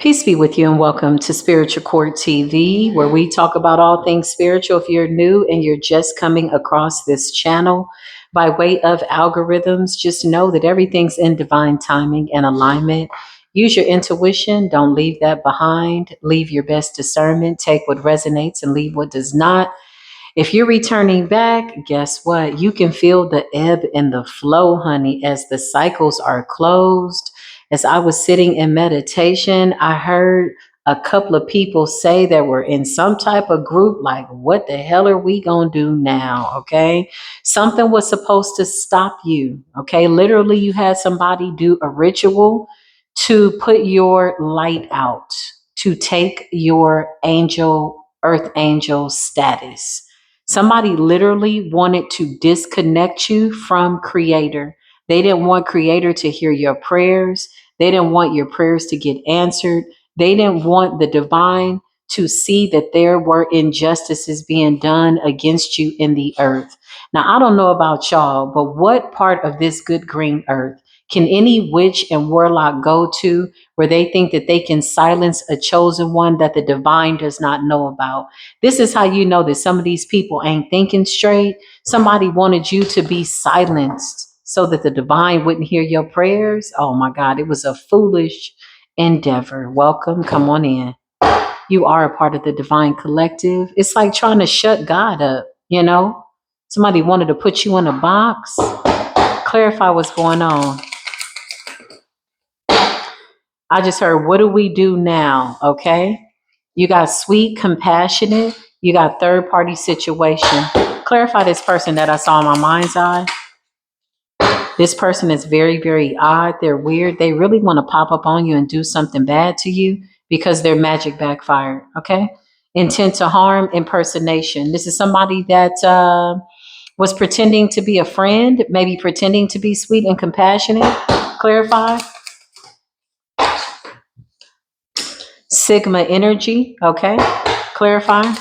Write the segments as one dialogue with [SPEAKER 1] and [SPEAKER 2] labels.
[SPEAKER 1] Peace be with you and welcome to Spiritual Court TV, where we talk about all things spiritual. If you're new and you're just coming across this channel by way of algorithms, just know that everything's in divine timing and alignment. Use your intuition. Don't leave that behind. Leave your best discernment. Take what resonates and leave what does not. If you're returning back, guess what? You can feel the ebb and the flow, honey, as the cycles are closed. As I was sitting in meditation, I heard a couple of people say that we're in some type of group, like, what the hell are we going to do now? Okay. Something was supposed to stop you. Okay. Literally, you had somebody do a ritual to put your light out, to take your angel, earth angel status. Somebody literally wanted to disconnect you from Creator. They didn't want Creator to hear your prayers. They didn't want your prayers to get answered. They didn't want the divine to see that there were injustices being done against you in the earth. Now, I don't know about y'all, but what part of this good green earth can any witch and warlock go to where they think that they can silence a chosen one that the divine does not know about? This is how you know that some of these people ain't thinking straight. Somebody wanted you to be silenced so that the divine wouldn't hear your prayers. Oh my God, it was a foolish endeavor. Welcome, come on in. You are a part of the divine collective. It's like trying to shut God up, you know? Somebody wanted to put you in a box. Clarify what's going on. I just heard, what do we do now? Okay. You got sweet, compassionate. You got third party situation. Clarify this person that I saw in my mind's eye. This person is very, very odd. They're weird. They really want to pop up on you and do something bad to you because their magic backfired. Okay. Intent to harm, impersonation. This is somebody that was pretending to be a friend, maybe pretending to be sweet and compassionate. Clarify. Sigma energy. Okay. Clarify.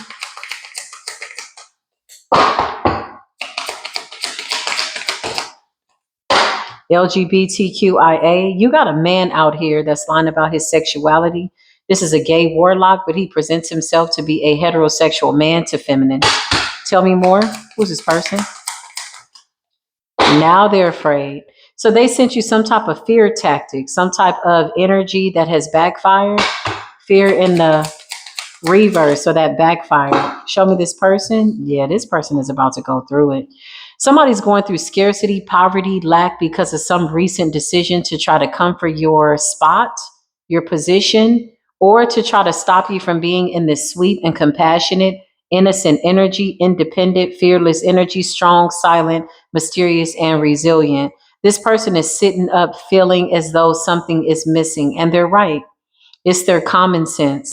[SPEAKER 1] LGBTQIA. You got a man out here that's lying about his sexuality. This is a gay warlock, but he presents himself to be a heterosexual man to feminine. Tell me more. Who's this person? Now they're afraid. So they sent you some type of fear tactic, some type of energy that has backfired. Fear in the reverse, so that backfired. Show me this person. Yeah, this person is about to go through it. Somebody's going through scarcity, poverty, lack because of some recent decision to try to comfort your spot, your position, or to try to stop you from being in this sweet and compassionate, innocent energy, independent, fearless energy, strong, silent, mysterious, and resilient. This person is sitting up feeling as though something is missing, and they're right. It's their common sense.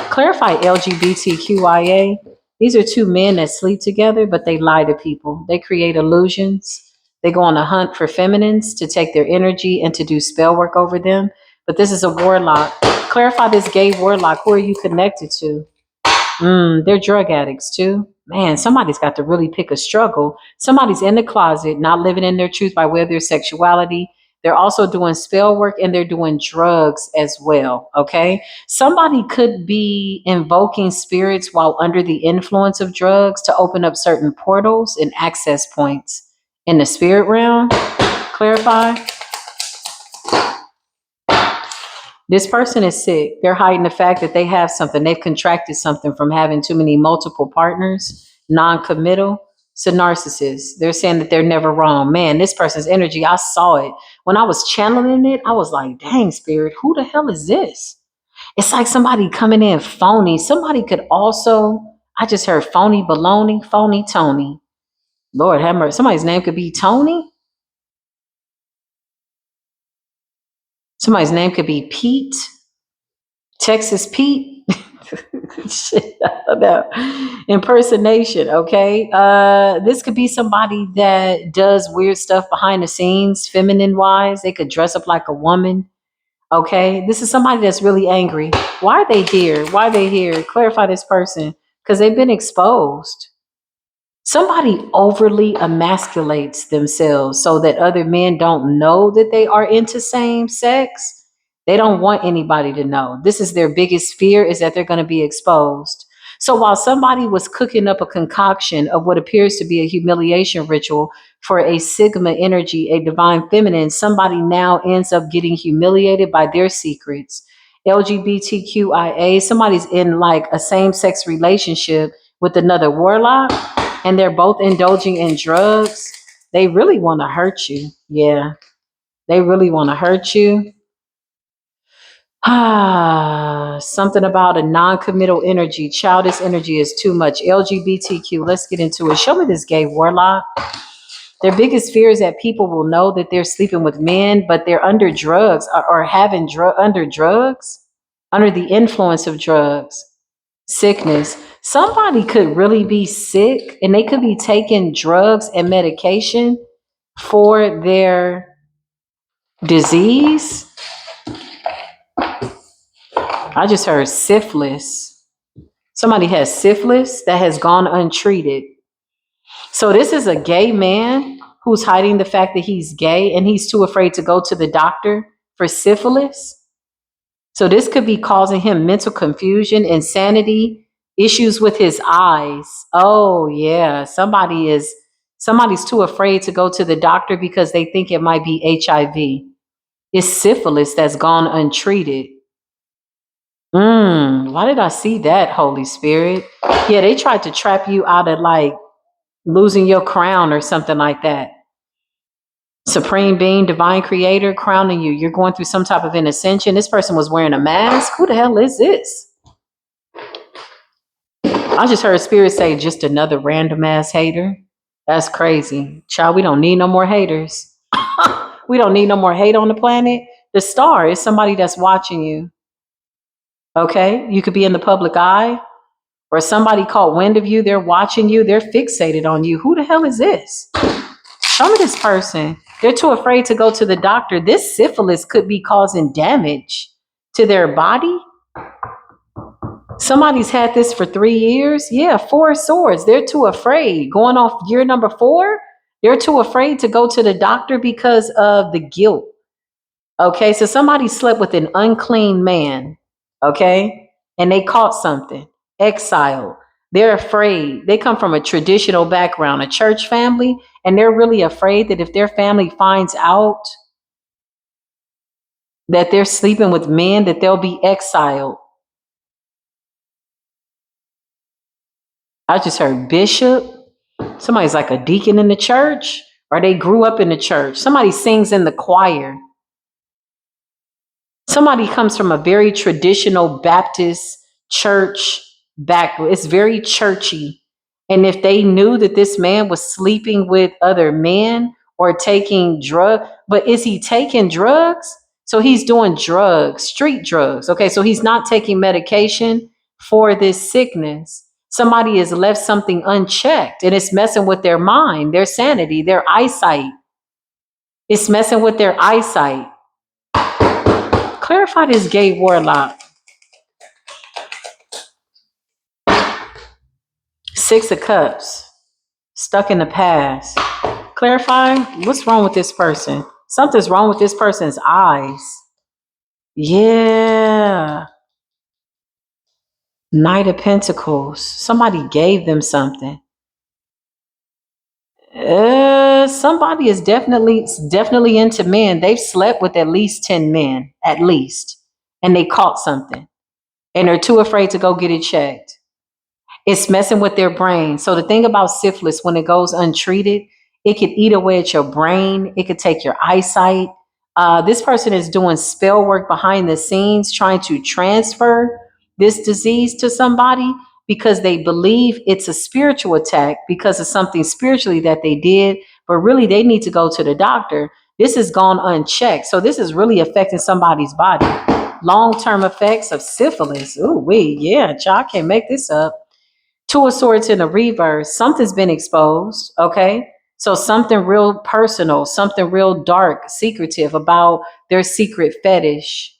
[SPEAKER 1] Clarify LGBTQIA. These are two men that sleep together, but they lie to people. They create illusions. They go on a hunt for feminines to take their energy and to do spell work over them. But this is a warlock. Clarify this gay warlock. Who are you connected to? They're drug addicts too. Man, somebody's got to really pick a struggle. Somebody's in the closet, not living in their truth by way of their sexuality. They're also doing spell work and they're doing drugs as well. Okay. Somebody could be invoking spirits while under the influence of drugs to open up certain portals and access points in the spirit realm. Clarify. This person is sick. They're hiding the fact that they have something. They've contracted something from having too many multiple partners, non-committal. It's a narcissist. They're saying that they're never wrong. Man, this person's energy, I saw it. When I was channeling it, I was like, dang, spirit, who the hell is this? It's like somebody coming in phony. Somebody could also, I just heard phony baloney, phony Tony. Lord have mercy. Somebody's name could be Tony. Somebody's name could be Pete. Texas Pete. Shit, I don't know. Impersonation, okay? This could be somebody that does weird stuff behind the scenes, feminine wise. They could dress up like a woman. Okay. This is somebody that's really angry. Why are they here? Why are they here? Clarify this person. Because they've been exposed. Somebody overly emasculates themselves so that other men don't know that they are into same sex. They don't want anybody to know. This is their biggest fear, is that they're going to be exposed. So while somebody was cooking up a concoction of what appears to be a humiliation ritual for a Sigma energy, a divine feminine, somebody now ends up getting humiliated by their secrets. LGBTQIA, somebody's in like a same sex relationship with another warlock and they're both indulging in drugs. They really want to hurt you. Yeah, they really want to hurt you. Something about a non-committal energy, childish energy is too much. LGBTQ, let's get into it. Show me this gay warlock. Their biggest fear is that people will know that they're sleeping with men, but they're under drugs or having under drugs, under the influence of drugs, sickness. Somebody could really be sick and they could be taking drugs and medication for their disease. I just heard syphilis. Somebody has syphilis that has gone untreated. So this is a gay man who's hiding the fact that he's gay and he's too afraid to go to the doctor for syphilis. So this could be causing him mental confusion, insanity, issues with his eyes. Oh yeah, somebody's too afraid to go to the doctor because they think it might be HIV. It's syphilis that's gone untreated. Why did I see that, Holy Spirit? Yeah, they tried to trap you out of like losing your crown or something like that. Supreme being, divine creator crowning you. You're going through some type of an ascension. This person was wearing a mask. Who the hell is this? I just heard Spirit say just another random ass hater. That's crazy. Child, we don't need no more haters. We don't need no more hate on the planet. The star is somebody that's watching you. Okay? You could be in the public eye, or somebody caught wind of you. They're watching you. They're fixated on you. Who the hell is this? Show me this person. They're too afraid to go to the doctor. This syphilis could be causing damage to their body. Somebody's had this for 3 years. Yeah, 4 swords. They're too afraid. Going off year number 4, they're too afraid to go to the doctor because of the guilt. Okay, so somebody slept with an unclean man. Okay, and they caught something. Exile. They're afraid. They come from a traditional background, a church family, and they're really afraid that if their family finds out that they're sleeping with men, that they'll be exiled. I just heard bishop. Somebody's like a deacon in the church, or they grew up in the church. Somebody sings in the choir. Somebody comes from a very traditional Baptist church background. It's very churchy. And if they knew that this man was sleeping with other men or taking drugs, but is he taking drugs? So he's doing drugs, street drugs. Okay, so he's not taking medication for this sickness. Somebody has left something unchecked and it's messing with their mind, their sanity, their eyesight. It's messing with their eyesight. Clarify this gay warlock. 6 of Cups. Stuck in the past. Clarify what's wrong with this person. Something's wrong with this person's eyes. Yeah. Knight of Pentacles. Somebody gave them something. Somebody is definitely into men. They've slept with at least 10 men, at least, and they caught something, and they're too afraid to go get it checked. It's messing with their brain. So the thing about syphilis, when it goes untreated, it could eat away at your brain. It could take your eyesight. This person is doing spell work behind the scenes, trying to transfer this disease to somebody because they believe it's a spiritual attack because of something spiritually that they did, but really they need to go to the doctor. This has gone unchecked. So this is really affecting somebody's body. Long-term effects of syphilis. Ooh, yeah, y'all can't make this up. 2 of Swords in the reverse. Something's been exposed. Okay. So something real personal, something real dark, secretive about their secret fetish.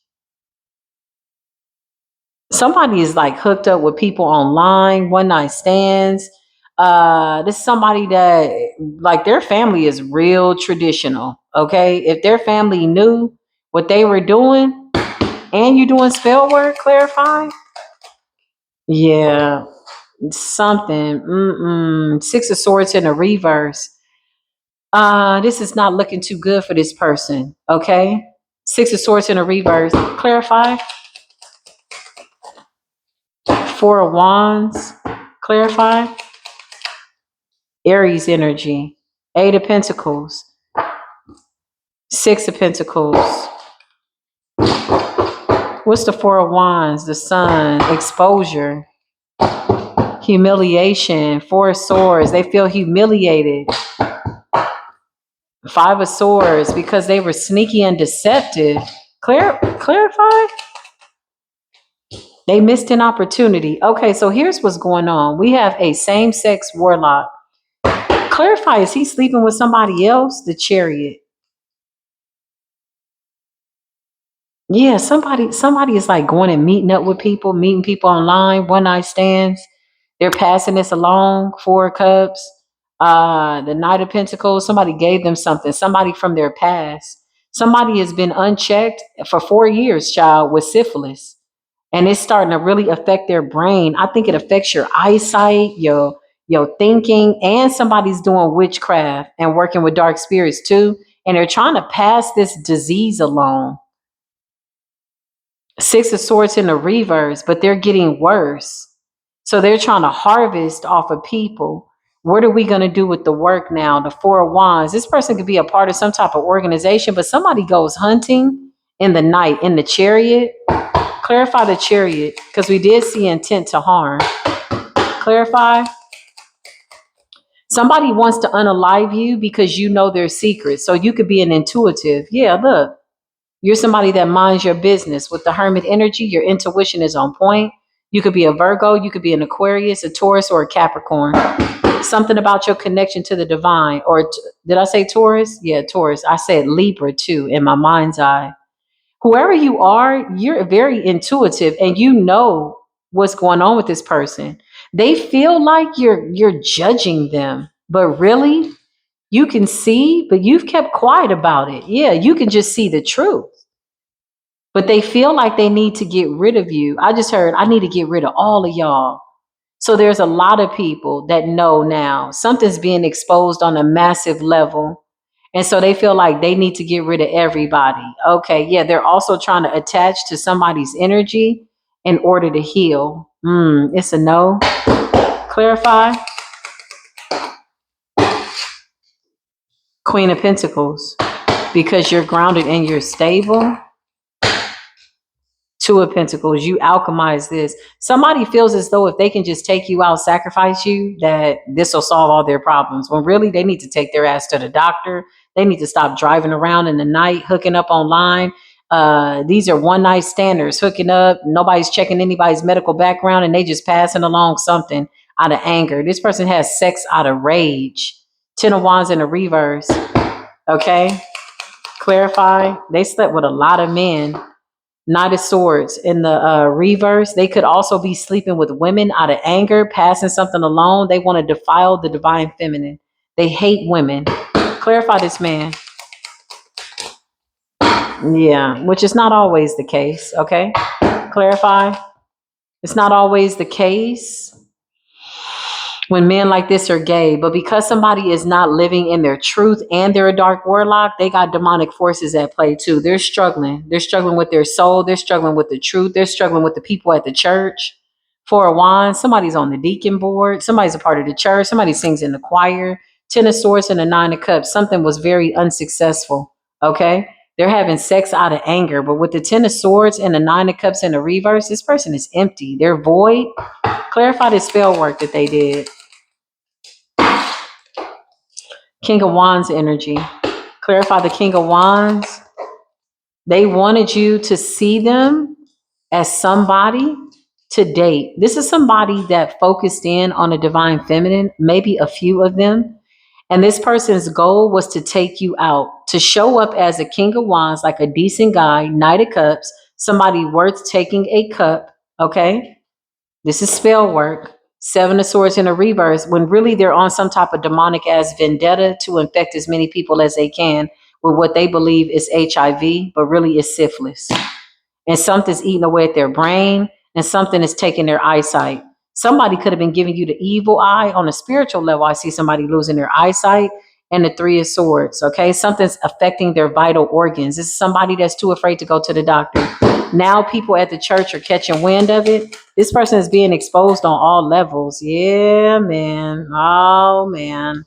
[SPEAKER 1] Somebody is like hooked up with people online, one night stands. This is somebody that like their family is real traditional. Okay. If their family knew what they were doing, And you doing spell work, clarify? Yeah, something. Six of Swords in the reverse. This is not looking too good for this person. Okay. Six of Swords in the reverse. Clarify. Four of Wands. Clarify. Aries energy. Eight of Pentacles. Six of Pentacles. What's the Four of Wands? The Sun. Exposure. Humiliation. Four of Swords. They feel humiliated. Five of Swords because they were sneaky and deceptive. Clarify? They missed an opportunity. Okay, so here's what's going on. We have a same-sex warlock. Clarify, is he sleeping with somebody else? The Chariot. Yeah, somebody is like going and meeting up with people, meeting people online, one night stands. They're passing this along. Four of Cups. The Knight of Pentacles. Somebody gave them something. Somebody from their past. Somebody has been unchecked for 4 years, child, with syphilis. And it's starting to really affect their brain. I think it affects your eyesight, your thinking, and somebody's doing witchcraft and working with dark spirits too. And they're trying to pass this disease along. Six of Swords in the reverse, but they're getting worse. So they're trying to harvest off of people. What are we going to do with the work now? The Four of Wands. This person could be a part of some type of organization, but somebody goes hunting in the night in the Chariot. Clarify the Chariot, because we did see intent to harm. Clarify. Somebody wants to unalive you because you know their secrets. So you could be an intuitive. Yeah, look, you're somebody that minds your business. With the Hermit energy, your intuition is on point. You could be a Virgo, you could be an Aquarius, a Taurus, or a Capricorn. Something about your connection to the divine. Or did I say Taurus? Yeah, Taurus. I said Libra too in my mind's eye. Whoever you are, you're very intuitive and you know what's going on with this person. They feel like you're judging them, but really you can see, but you've kept quiet about it. Yeah, you can just see the truth. But they feel like they need to get rid of you. I just heard I need to get rid of all of y'all. So there's a lot of people that know now something's being exposed on a massive level. And so they feel like they need to get rid of everybody. Okay, yeah, they're also trying to attach to somebody's energy in order to heal. It's a no. Clarify. Queen of Pentacles. Because you're grounded and you're stable. Two of Pentacles, you alchemize this. Somebody feels as though if they can just take you out, sacrifice you, that this will solve all their problems. When really they need to take their ass to the doctor. They need to stop driving around in the night, hooking up online. These are one night standers hooking up. Nobody's checking anybody's medical background and they just passing along something out of anger. This person has sex out of rage. Ten of Wands in the reverse. Okay. Clarify. They slept with a lot of men. Knight of Swords in the reverse. They could also be sleeping with women out of anger, passing something along. They want to defile the divine feminine. They hate women. Clarify this man. Yeah, which is not always the case. Okay. Clarify. It's not always the case when men like this are gay, but because somebody is not living in their truth and they're a dark warlock, they got demonic forces at play too. They're struggling. They're struggling with their soul. They're struggling with the truth. They're struggling with the people at the church. Four of Wands, somebody's on the deacon board. Somebody's a part of the church. Somebody sings in the choir. Ten of Swords and a Nine of Cups. Something was very unsuccessful. Okay. They're having sex out of anger, but with the Ten of Swords and the Nine of Cups in the reverse, this person is empty. They're void. Clarify the spell work that they did. King of Wands energy. Clarify the King of Wands. They wanted you to see them as somebody to date. This is somebody that focused in on a divine feminine, maybe a few of them. And this person's goal was to take you out, to show up as a King of Wands, like a decent guy, Knight of Cups, somebody worth taking a cup. Okay. This is spell work. Seven of Swords in a reverse, when really they're on some type of demonic ass vendetta to infect as many people as they can with what they believe is HIV, but really is syphilis. and something's eating away at their brain, and something is taking their eyesight. Somebody could have been giving you the evil eye. On a spiritual level, I see somebody losing their eyesight, and the Three of Swords. Okay, something's affecting their vital organs. This is somebody that's too afraid to go to the doctor. Now people at the church are catching wind of it. This person is being exposed on all levels. Yeah, man. Oh, man.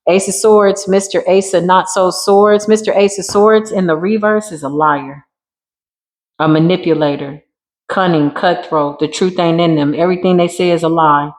[SPEAKER 1] Ace of Swords, Mr. Ace of Not So Swords. Mr. Ace of Swords in the reverse is a liar, a manipulator, cunning, cutthroat. The truth ain't in them. Everything they say is a lie.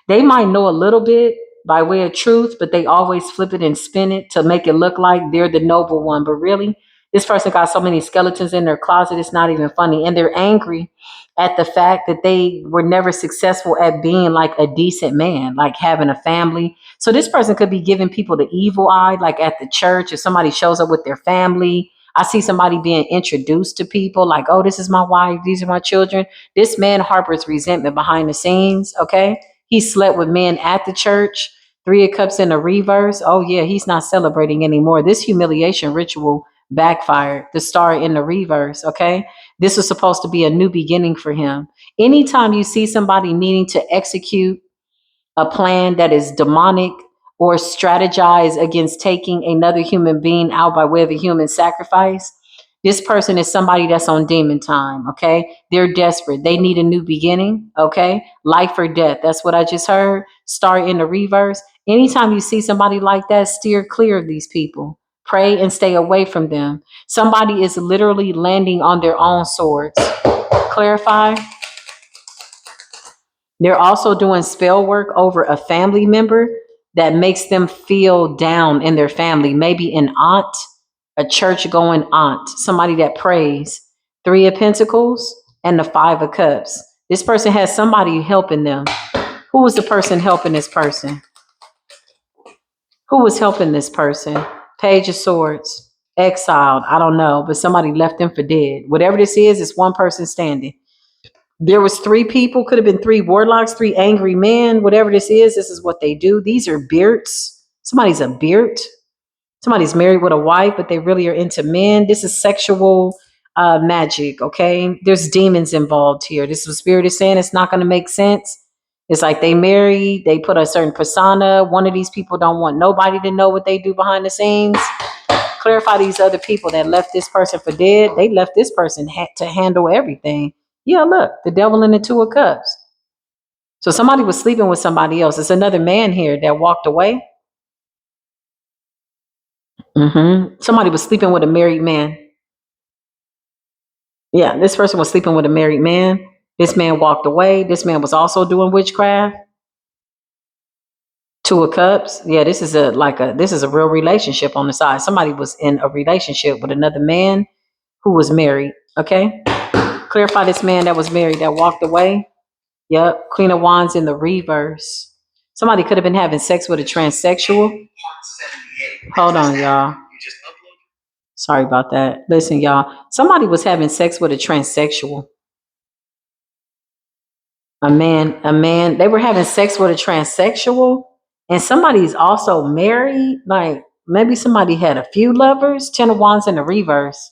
[SPEAKER 1] They might know a little bit by way of truth, but they always flip it and spin it to make it look like they're the noble one. But really, this person got so many skeletons in their closet, it's not even funny. And they're angry at the fact that they were never successful at being like a decent man, like having a family. So this person could be giving people the evil eye, like at the church, if somebody shows up with their family. I see somebody being introduced to people like, oh, this is my wife, these are my children. This man harbors resentment behind the scenes, okay? He slept with men at the church. Three of Cups in the reverse. Oh, yeah, he's not celebrating anymore. This humiliation ritual backfired. The Star in the reverse, okay? This was supposed to be a new beginning for him. Anytime you see somebody needing to execute a plan that is demonic or strategize against taking another human being out by way of a human sacrifice, this person is somebody that's on demon time, okay? They're desperate. They need a new beginning, okay? Life or death. That's what I just heard. Star in the reverse. Anytime you see somebody like that, steer clear of these people. Pray and stay away from them. Somebody is literally landing on their own swords. Clarify. They're also doing spell work over a family member that makes them feel down in their family. Maybe an aunt, a church going aunt, somebody that prays. Three of Pentacles and the Five of Cups. This person has somebody helping them. Who was the person helping this person? Who was helping this person? Page of Swords, exiled. I don't know, but somebody left them for dead. Whatever this is, it's one person standing. There was three people, could have been three warlocks, three angry men, whatever this is what they do. These are beards. Somebody's a beard. Somebody's married with a wife, but they really are into men. This is sexual magic, okay? There's demons involved here. This is what Spirit is saying. It's not going to make sense. It's like they marry, they put a certain persona. One of these people don't want nobody to know what they do behind the scenes. Clarify these other people that left this person for dead. They left this person to handle everything. Yeah, look, the devil in the Two of Cups. So somebody was sleeping with somebody else. It's another man here that walked away. Somebody was sleeping with a married man. Yeah, this person was sleeping with a married man. This man walked away. This man was also doing witchcraft. Two of Cups. Yeah, this is a real relationship on the side. Somebody was in a relationship with another man who was married. Okay. Clarify this man that was married that walked away. Yep. Queen of Wands in the reverse. Somebody could have been having sex with a transsexual. Hold on, y'all. Sorry about that. Listen, y'all. Somebody was having sex with a transsexual. A man. They were having sex with a transsexual, and somebody's also married. Like maybe somebody had a few lovers. Ten of Wands in the reverse.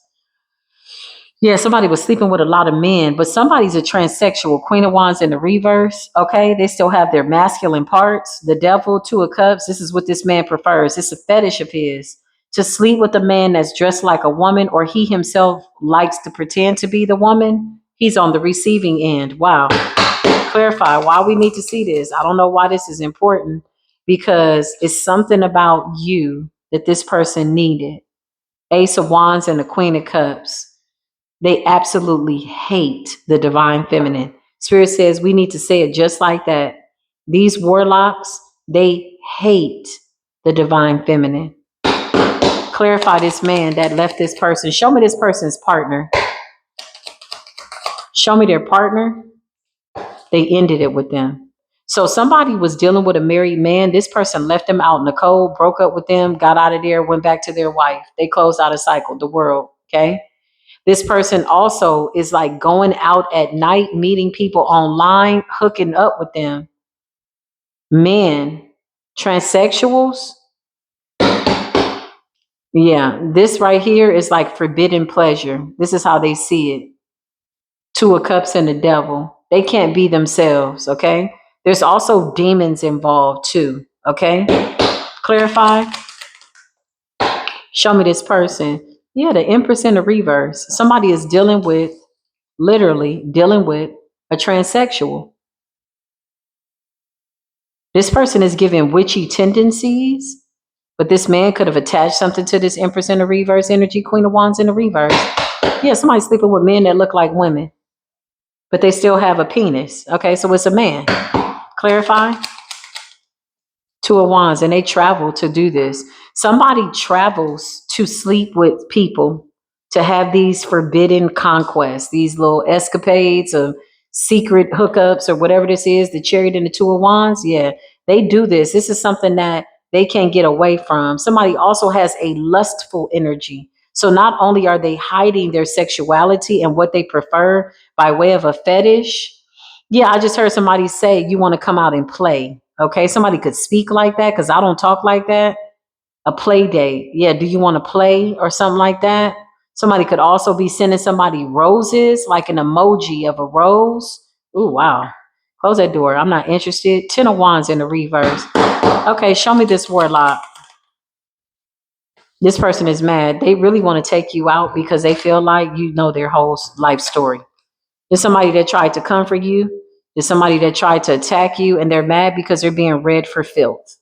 [SPEAKER 1] Yeah, somebody was sleeping with a lot of men, but somebody's a transsexual. Queen of Wands in the reverse. Okay, they still have their masculine parts. The devil, Two of Cups. This is what this man prefers. It's a fetish of his to sleep with a man that's dressed like a woman, or he himself likes to pretend to be the woman. He's on the receiving end. Wow. Clarify why we need to see this. I don't know why this is important, because it's something about you that this person needed. Ace of Wands and the Queen of Cups. They absolutely hate the divine feminine. Spirit says we need to say it just like that. These warlocks, they hate the divine feminine. Clarify this man that left this person. Show me this person's partner. Show me their partner. They ended it with them. So somebody was dealing with a married man. This person left them out in the cold, broke up with them, got out of there, went back to their wife. They closed out a cycle, the world, okay? This person also is like going out at night, meeting people online, hooking up with them. Men, transsexuals, Yeah, this right here is like forbidden pleasure. This is how they see it. Two of Cups and the Devil. They can't be themselves, okay? There's also demons involved too, okay? Clarify. Show me this person. Yeah, the Empress in the reverse. Somebody is dealing with, literally dealing with a transsexual. This person is giving witchy tendencies, but this man could have attached something to this Empress in the reverse energy, Queen of Wands in the reverse. Yeah, somebody's sleeping with men that look like women, but they still have a penis. Okay, so it's a man. Clarify. Two of Wands, and they travel to do this. Somebody travels to sleep with people to have these forbidden conquests, these little escapades of secret hookups or whatever this is, the Chariot and the Two of Wands. Yeah, they do this. This is something that they can't get away from. Somebody also has a lustful energy. So not only are they hiding their sexuality and what they prefer by way of a fetish, yeah, I just heard somebody say you want to come out and play. Okay, somebody could speak like that because I don't talk like that. A play date. Yeah, do you want to play or something like that? Somebody could also be sending somebody roses, like an emoji of a rose. Ooh, wow. Close that door. I'm not interested. Ten of Wands in the reverse. Okay, show me this warlock. This person is mad. They really want to take you out because they feel like you know their whole life story. There's somebody that tried to comfort you. There's somebody that tried to attack you, and they're mad because they're being read for filth.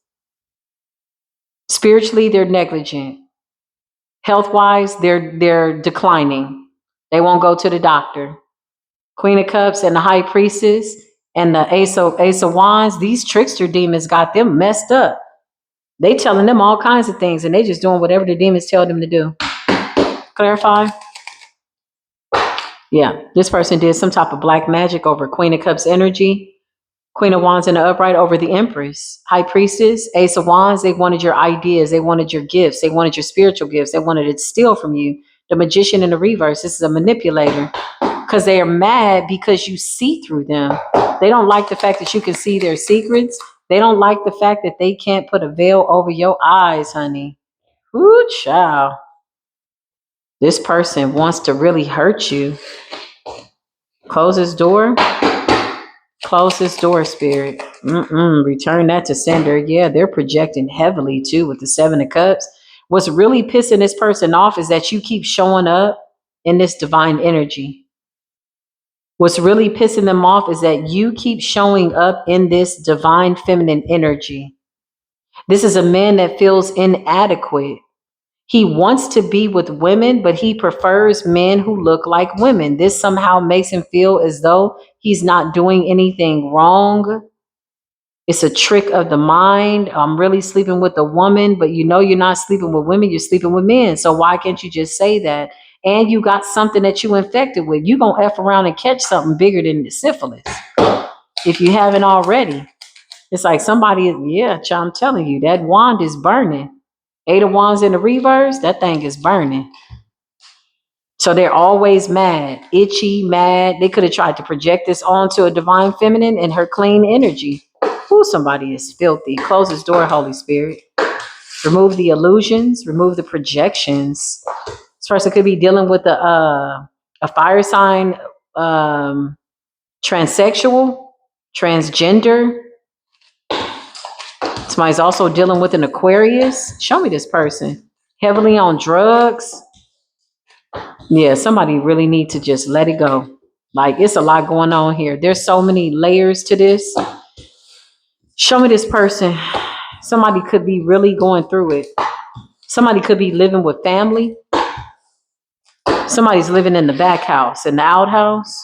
[SPEAKER 1] Spiritually, they're negligent. Health wise, they're declining. They won't go to the doctor. Queen of Cups and the High Priestess and the Ace of Wands. These trickster demons got them messed up. They telling them all kinds of things, and they just doing whatever the demons tell them to do. Clarify. Yeah, this person did some type of black magic over Queen of Cups energy. Queen of Wands in the upright over the Empress. High Priestess, Ace of Wands, they wanted your ideas. They wanted your gifts. They wanted your spiritual gifts. They wanted to steal from you. The Magician in the reverse, this is a manipulator. Because they are mad because you see through them. They don't like the fact that you can see their secrets. They don't like the fact that they can't put a veil over your eyes, honey. Ooh, child. This person wants to really hurt you. Close this door. Close this door, spirit. Return that to sender. Yeah, they're projecting heavily too with the Seven of Cups. What's really pissing this person off is that you keep showing up in this divine energy. What's really pissing them off is that you keep showing up in this divine feminine energy. This is a man that feels inadequate. He wants to be with women, but he prefers men who look like women. This somehow makes him feel as though he's not doing anything wrong. It's a trick of the mind. I'm really sleeping with a woman, but you know you're not sleeping with women, you're sleeping with men. So why can't you just say that? And you got something that you infected with. You're going to F around and catch something bigger than the syphilis if you haven't already. It's like somebody, yeah, I'm telling you, that wand is burning. Eight of Wands in the reverse, that thing is burning. So they're always mad, itchy, mad. They could have tried to project this onto a divine feminine and her clean energy. Ooh, somebody is filthy. Close this door, Holy Spirit. Remove the illusions, remove the projections. This person could be dealing with a fire sign, transsexual, transgender. Somebody's also dealing with an Aquarius. Show me this person. Heavily on drugs. Yeah, somebody really need to just let it go. Like, it's a lot going on here. There's so many layers to this. Show me this person. Somebody could be really going through it. Somebody could be living with family. Somebody's living in the back house, in the outhouse.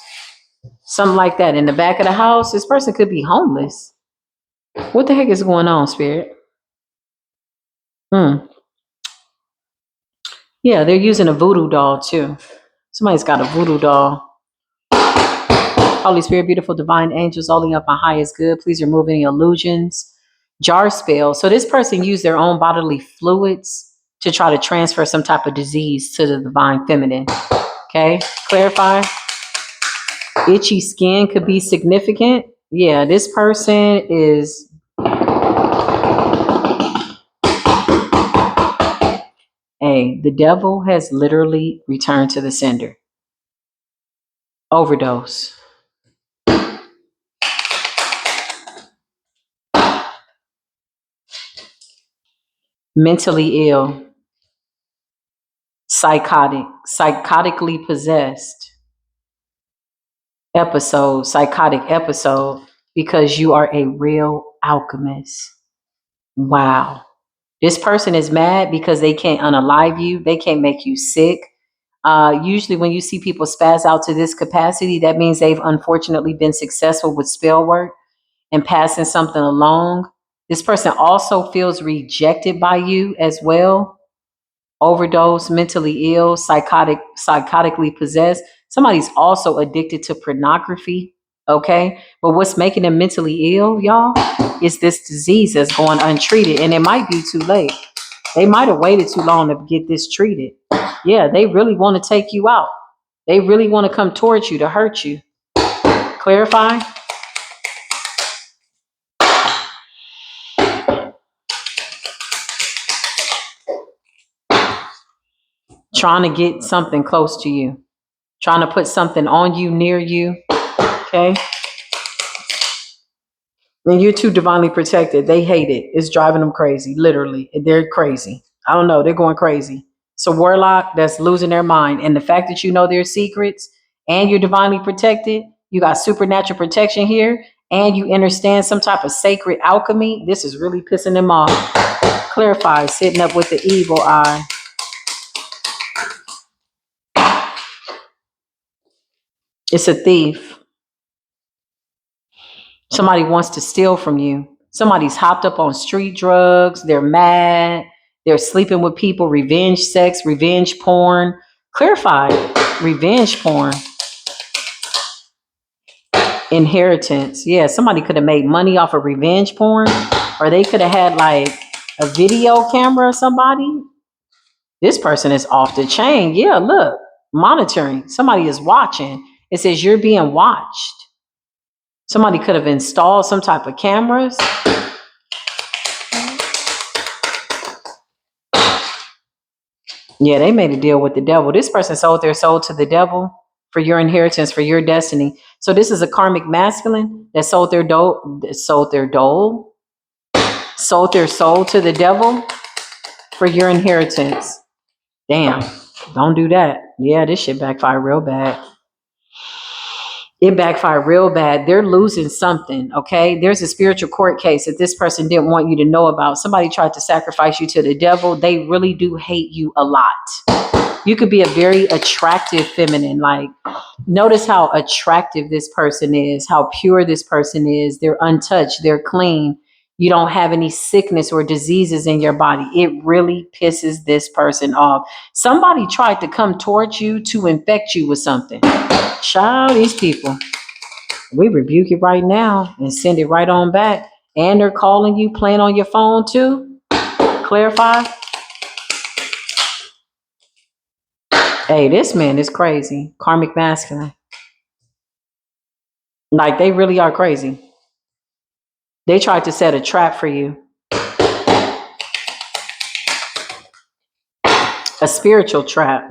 [SPEAKER 1] Something like that. In the back of the house. This person could be homeless. What the heck is going on, Spirit? Yeah, they're using a voodoo doll too. Somebody's got a voodoo doll. Holy Spirit, beautiful divine angels, holding up my highest good. Please remove any illusions. Jar spell. So this person used their own bodily fluids to try to transfer some type of disease to the divine feminine. Okay, clarify. Itchy skin could be significant. Yeah, this person is a Hey, the devil has literally returned to the sender. Overdose. Mentally ill. Psychotic. Psychotically possessed. Episode. Psychotic episode. Because you are a real alchemist. Wow. This person is mad because they can't unalive you. They can't make you sick. Usually, when you see people spaz out to this capacity, that means they've unfortunately been successful with spell work and passing something along. This person also feels rejected by you as well. Overdose, mentally ill, psychotically possessed. Somebody's also addicted to pornography. Okay. But what's making them mentally ill, y'all, is this disease that's going untreated. And it might be too late. They might have waited too long to get this treated. Yeah, they really want to take you out. They really want to come towards you to hurt you. Clarify? Trying to get something close to you. Trying to put something on you, near you. Okay? And you're too divinely protected. They hate it. It's driving them crazy. Literally. They're crazy. I don't know. They're going crazy. It's a warlock that's losing their mind. And the fact that you know their secrets and you're divinely protected, you got supernatural protection here, and you understand some type of sacred alchemy, this is really pissing them off. Clarify, sitting up with the evil eye. It's a thief. Somebody wants to steal from you. Somebody's hopped up on street drugs. They're mad. They're sleeping with people. Revenge sex, revenge porn. Clarify, revenge porn. Inheritance. Yeah, somebody could have made money off of revenge porn, or they could have had like a video camera or somebody. This person is off the chain. Yeah, look, monitoring. Somebody is watching. It says you're being watched. Somebody could have installed some type of cameras. Yeah, they made a deal with the devil. This person sold their soul to the devil for your inheritance, for your destiny. So this is a karmic masculine that sold their sold their soul to the devil for your inheritance. Damn, don't do that. Yeah, this shit backfired real bad. It backfired real bad. They're losing something, okay? There's a spiritual court case that this person didn't want you to know about. Somebody tried to sacrifice you to the devil. They really do hate you a lot. You could be a very attractive feminine. Like, notice how attractive this person is, how pure this person is. They're untouched, they're clean. You don't have any sickness or diseases in your body. It really pisses this person off. Somebody tried to come towards you to infect you with something. Child, these people, we rebuke it right now and send it right on back. And they're calling you, playing on your phone too. Clarify. Hey, this man is crazy. Karmic masculine. Like, they really are crazy. They tried to set a trap for you. A spiritual trap.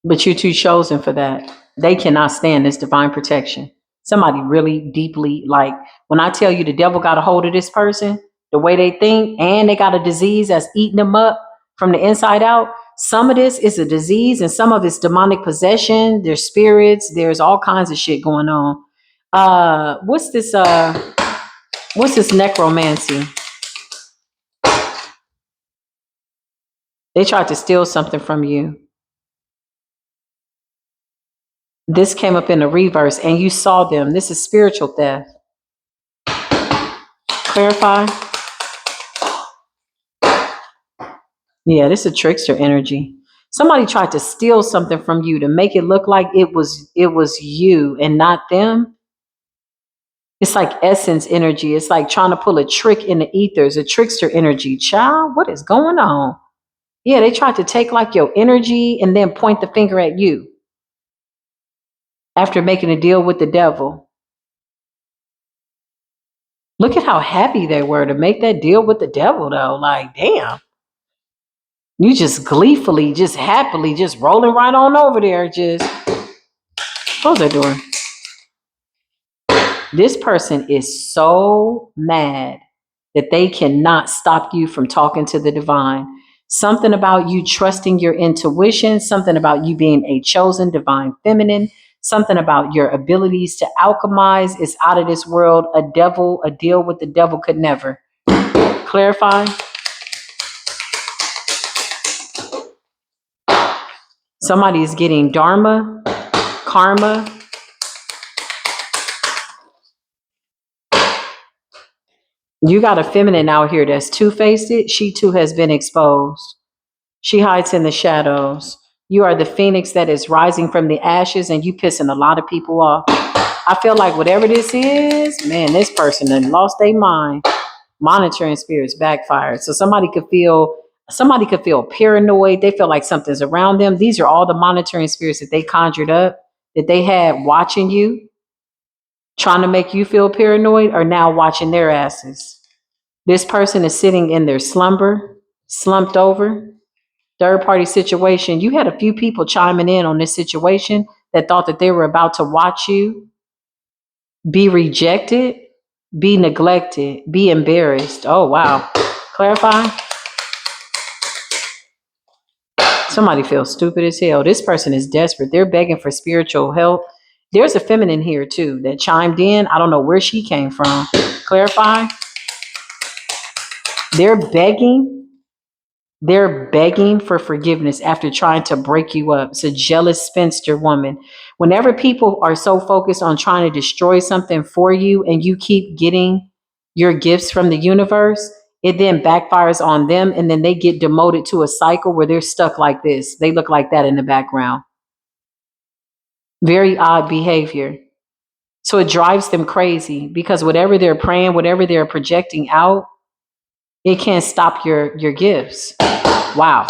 [SPEAKER 1] But you're too chosen for that. They cannot stand this divine protection. Somebody really deeply, like, when I tell you the devil got a hold of this person, the way they think, and they got a disease that's eating them up from the inside out. Some of this is a disease and some of it's demonic possession. There's spirits. There's all kinds of shit going on. What's this necromancy? They tried to steal something from you. This came up in the reverse and you saw them. This is spiritual theft. Clarify. Yeah, this is a trickster energy. Somebody tried to steal something from you to make it look like it was you and not them. It's like essence energy. It's like trying to pull a trick in the ethers, a trickster energy. Child, what is going on? Yeah, they tried to take like your energy and then point the finger at you after making a deal with the devil. Look at how happy they were to make that deal with the devil, though. Like, damn. You just gleefully, just happily, just rolling right on over there. Just close that door. This person is so mad that they cannot stop you from talking to the divine. Something about you trusting your intuition, something about you being a chosen divine feminine, something about your abilities to alchemize is out of this world. A deal with the devil could never. Clarify. Somebody is getting dharma, karma. You got a feminine out here that's two-faced. She too has been exposed. She hides in the shadows. You are the phoenix that is rising from the ashes, and you pissing a lot of people off. I feel like whatever this is, man, this person done lost their mind. Monitoring spirits backfired. So somebody could feel paranoid. They feel like something's around them. These are all the monitoring spirits that they conjured up, that they had watching you, trying to make you feel paranoid, are now watching their asses. This person is sitting in their slumber, slumped over. Third party situation. You had a few people chiming in on this situation that thought that they were about to watch you be rejected, be neglected, be embarrassed. Oh, wow. Clarify. Somebody feels stupid as hell. This person is desperate. They're begging for spiritual help. There's a feminine here too that chimed in. I don't know where she came from. Clarify. They're begging. They're begging for forgiveness after trying to break you up. It's a jealous spinster woman. Whenever people are so focused on trying to destroy something for you and you keep getting your gifts from the universe, it then backfires on them and then they get demoted to a cycle where they're stuck like this. They look like that in the background. Very odd behavior. So it drives them crazy because whatever they're praying, whatever they're projecting out, it can't stop your gifts. Wow.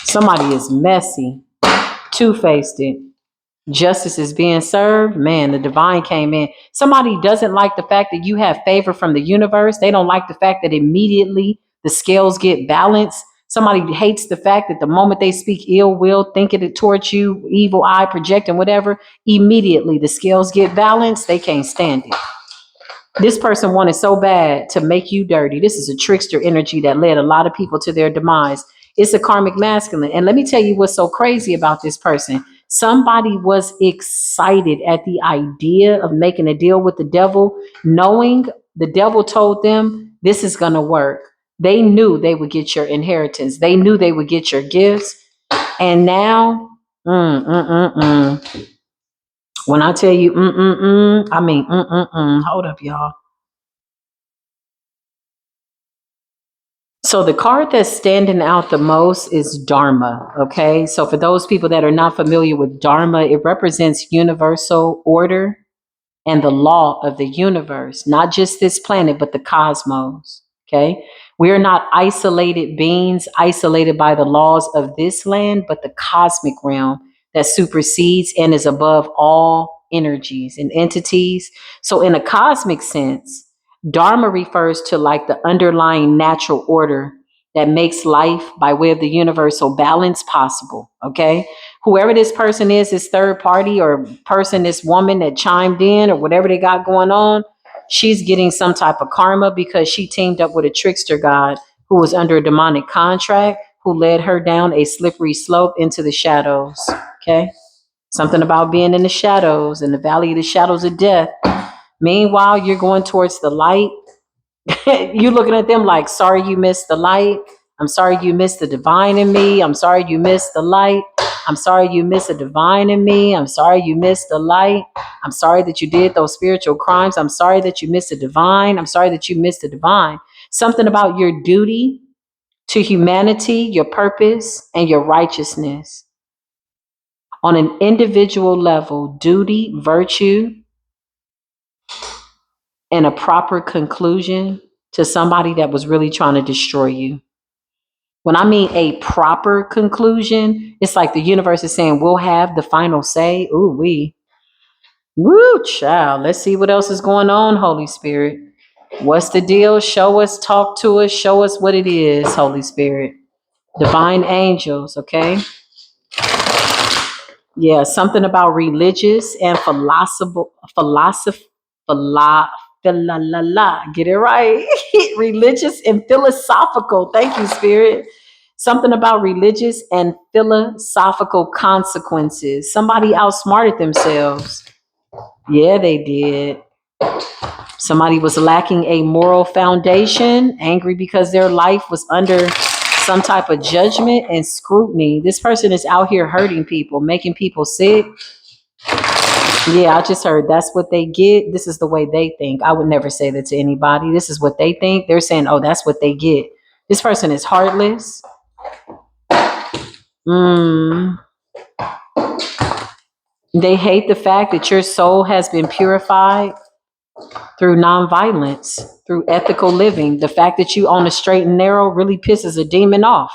[SPEAKER 1] Somebody is messy, two-faced it. Justice is being served. Man, the divine came in. Somebody doesn't like the fact that you have favor from the universe. They don't like the fact that immediately the scales get balanced. Somebody hates the fact that the moment they speak ill will, thinking it towards you, evil eye, projecting whatever, immediately the scales get balanced. They can't stand it. This person wanted so bad to make you dirty. This is a trickster energy that led a lot of people to their demise. It's a karmic masculine. And let me tell you what's so crazy about this person. Somebody was excited at the idea of making a deal with the devil, knowing the devil told them this is going to work. They knew they would get your inheritance. They knew they would get your gifts. And now, when I tell you, I mean, hold up, y'all. So the card that's standing out the most is Dharma. Okay. So for those people that are not familiar with Dharma, it represents universal order and the law of the universe, not just this planet, but the cosmos. Okay. We are not isolated beings, isolated by the laws of this land, but the cosmic realm that supersedes and is above all energies and entities. So, in a cosmic sense, Dharma refers to like the underlying natural order that makes life by way of the universal balance possible. Okay. Whoever this person is, this third party or person, this woman that chimed in or whatever they got going on, she's getting some type of karma because she teamed up with a trickster god who was under a demonic contract, who led her down a slippery slope into the shadows. Okay. Something about being in the shadows, in the valley of the shadows of death. Meanwhile, you're going towards the light. You looking at them like, sorry you missed the light. I'm sorry you missed the divine in me. I'm sorry you missed the light. I'm sorry you missed the divine in me. I'm sorry you missed the light. I'm sorry that you did those spiritual crimes. I'm sorry that you missed the divine. I'm sorry that you missed the divine. Something about your duty to humanity, your purpose, and your righteousness. On an individual level, duty, virtue, and a proper conclusion to somebody that was really trying to destroy you. When I mean a proper conclusion, it's like the universe is saying, we'll have the final say. Woo, child. Let's see what else is going on, Holy Spirit. What's the deal? Show us, talk to us, show us what it is, Holy Spirit. Divine angels, okay? Yeah, something about religious and get it right. Religious and philosophical. Thank you, Spirit. Something about religious and philosophical consequences. Somebody outsmarted themselves. Yeah, they did. Somebody was lacking a moral foundation, angry because their life was under some type of judgment and scrutiny. This person is out here hurting people, making people sick. Yeah, I just heard that's what they get. This is the way they think. I would never say that to anybody. This is what they think. They're saying, oh, that's what they get. This person is heartless. They hate the fact that your soul has been purified through nonviolence, through ethical living. The fact that you on the straight and narrow really pisses a demon off.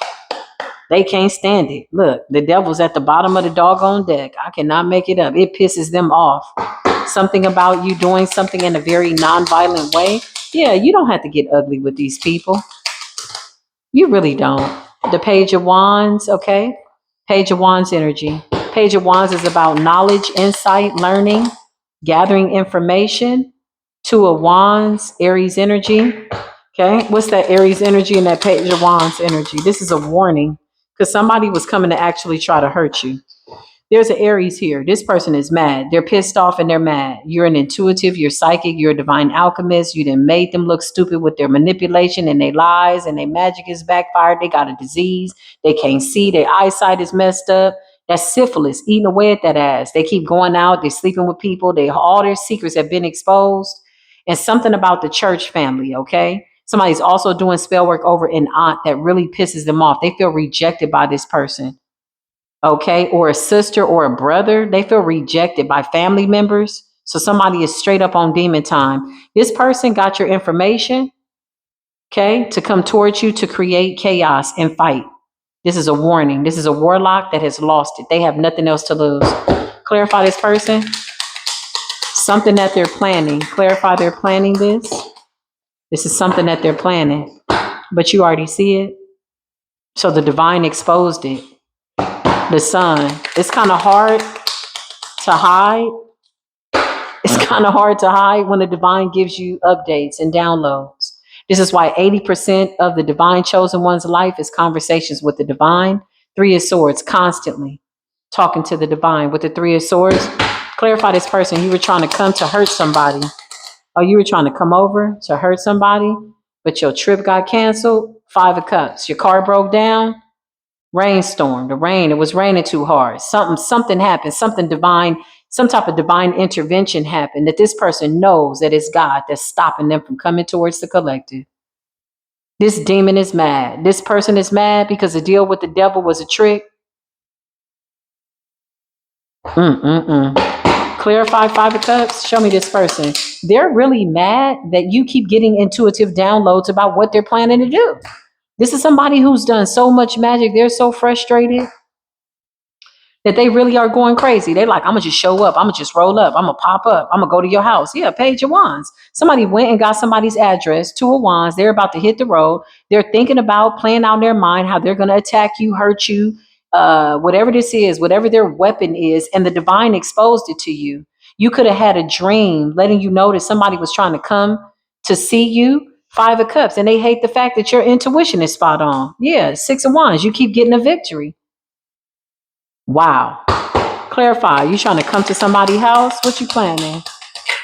[SPEAKER 1] They can't stand it. Look, the devil's at the bottom of the doggone deck. I cannot make it up. It pisses them off. Something about you doing something in a very nonviolent way. Yeah, you don't have to get ugly with these people. You really don't. The Page of Wands, okay? Page of Wands energy. Page of Wands is about knowledge, insight, learning, gathering information. Two of Wands, Aries energy. Okay, what's that Aries energy and that Page of Wands energy? This is a warning because somebody was coming to actually try to hurt you. There's an Aries here. This person is mad. They're pissed off and they're mad. You're an intuitive, you're psychic, you're a divine alchemist. You done made them look stupid with their manipulation and their lies, and their magic is backfired. They got a disease. They can't see. Their eyesight is messed up. That's syphilis eating away at that ass. They keep going out. They're sleeping with people. All their secrets have been exposed. And something about the church family, okay? Somebody's also doing spell work over an aunt that really pisses them off. They feel rejected by this person. Okay, or a sister or a brother, they feel rejected by family members. So somebody is straight up on demon time. This person got your information, okay, to come towards you to create chaos and fight. This is a warning. This is a warlock that has lost it. They have nothing else to lose. Clarify this person. Something that they're planning. Clarify they're planning this. This is something that they're planning, but you already see it. So the divine exposed it. The sun. It's kind of hard to hide. It's kind of hard to hide when the divine gives you updates and downloads. This is why 80% of the divine chosen one's life is conversations with the divine. Three of Swords, constantly talking to the divine. With the Three of Swords, clarify this person. You were trying to come to hurt somebody. Or you were trying to come over to hurt somebody, but your trip got canceled. Five of Cups. Your car broke down. Rainstorm, it was raining too hard. Something happened, something divine, some type of divine intervention happened that this person knows that it's God that's stopping them from coming towards the collective. This demon is mad. This person is mad because the deal with the devil was a trick. Clarify Five of Cups. Show me this person. They're really mad that you keep getting intuitive downloads about what they're planning to do. This is somebody who's done so much magic. They're so frustrated that they really are going crazy. They're like, I'm going to just show up. I'm going to just roll up. I'm going to pop up. I'm going to go to your house. Yeah, Page of Wands. Somebody went and got somebody's address, Two of Wands. They're about to hit the road. They're thinking about playing out in their mind how they're going to attack you, hurt you, whatever this is, whatever their weapon is, and the divine exposed it to you. You could have had a dream letting you know that somebody was trying to come to see you. Five of Cups. And they hate the fact that your intuition is spot on. Yeah, Six of Wands. You keep getting a victory. Wow. Clarify. You trying to come to somebody's house? What you planning?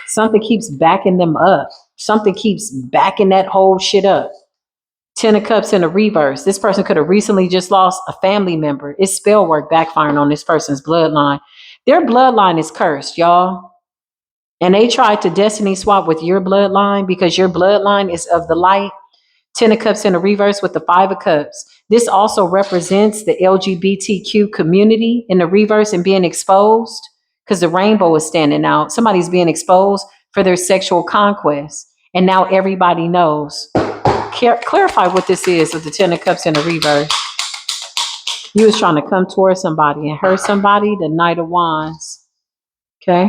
[SPEAKER 1] Something keeps backing them up. Something keeps backing that whole shit up. Ten of Cups in a reverse. This person could have recently just lost a family member. It's spell work backfiring on this person's bloodline. Their bloodline is cursed, y'all. And they tried to destiny swap with your bloodline because your bloodline is of the light. Ten of Cups in a reverse with the Five of Cups. This also represents the LGBTQ community in the reverse and being exposed because the rainbow is standing out. Somebody's being exposed for their sexual conquest. And now everybody knows. Clarify what this is with the Ten of Cups in the reverse. You was trying to come towards somebody and hurt somebody, the Knight of Wands. Okay.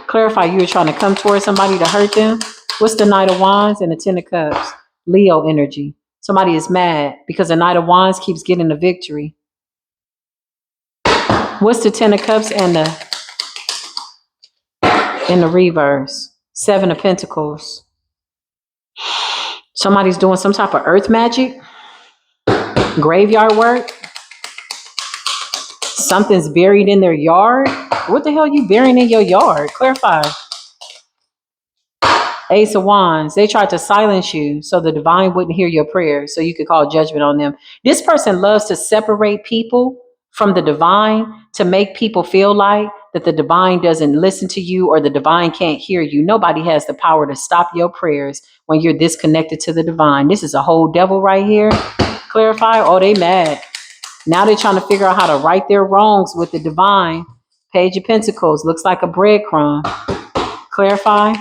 [SPEAKER 1] Clarify, you were trying to come towards somebody to hurt them. What's the Knight of Wands and the Ten of Cups? Leo energy. Somebody is mad because the Knight of Wands keeps getting the victory. What's the Ten of Cups and the reverse? Seven of Pentacles. Somebody's doing some type of earth magic, graveyard work. Something's buried in their yard. What the hell are you burying in your yard? Clarify. Ace of Wands. They tried to silence you so the divine wouldn't hear your prayers, so you could call judgment on them. This person loves to separate people from the divine to make people feel like that the divine doesn't listen to you or the divine can't hear you. Nobody has the power to stop your prayers when you're disconnected to the divine. This is a whole devil right here. Clarify. Oh, they mad. Now they're trying to figure out how to right their wrongs with the divine. Page of Pentacles. Looks like a breadcrumb. Clarify.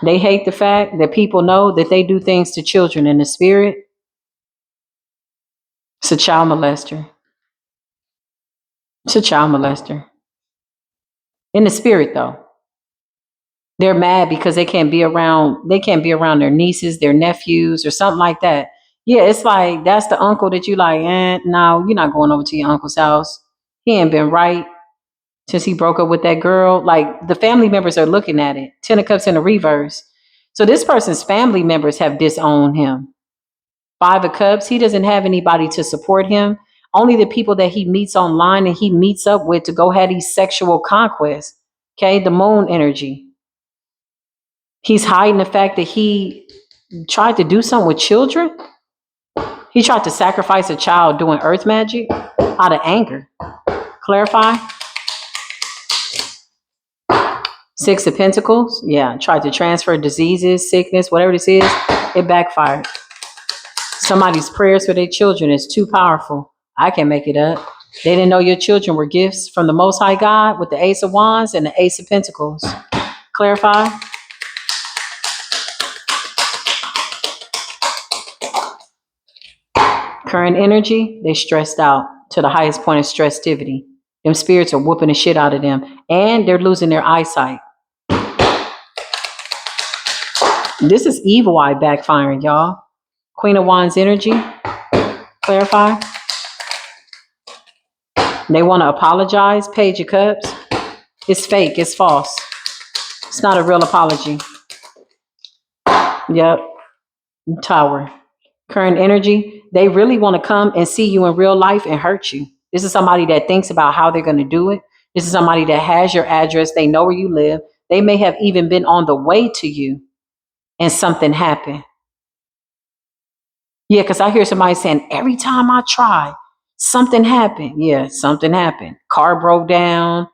[SPEAKER 1] They hate the fact that people know that they do things to children in the spirit. It's a child molester. It's a child molester. In the spirit, though. They're mad because they can't be around their nieces, their nephews, or something like that. Yeah, it's like that's the uncle that you like, no, you're not going over to your uncle's house. He ain't been right since he broke up with that girl. Like, the family members are looking at it. Ten of Cups in the reverse. So this person's family members have disowned him. Five of Cups, he doesn't have anybody to support him. Only the people that he meets online and he meets up with to go have these sexual conquests. Okay, the moon energy. He's hiding the fact that he tried to do something with children. He tried to sacrifice a child doing earth magic out of anger. Clarify. Six of Pentacles. Yeah, tried to transfer diseases, sickness, whatever this is. It backfired. Somebody's prayers for their children is too powerful. I can't make it up. They didn't know your children were gifts from the Most High God with the Ace of Wands and the Ace of Pentacles. Clarify. Current energy, they stressed out to the highest point of stressivity. Them spirits are whooping the shit out of them. And they're losing their eyesight. This is evil eye backfiring, y'all. Queen of Wands energy. Clarify. They want to apologize. Page of Cups. It's fake. It's false. It's not a real apology. Yep. Tower. Current energy. They really want to come and see you in real life and hurt you. This is somebody that thinks about how they're going to do it. This is somebody that has your address. They know where you live. They may have even been on the way to you and something happened. Yeah, because I hear somebody saying, every time I try, something happened. Yeah, something happened. Car broke down.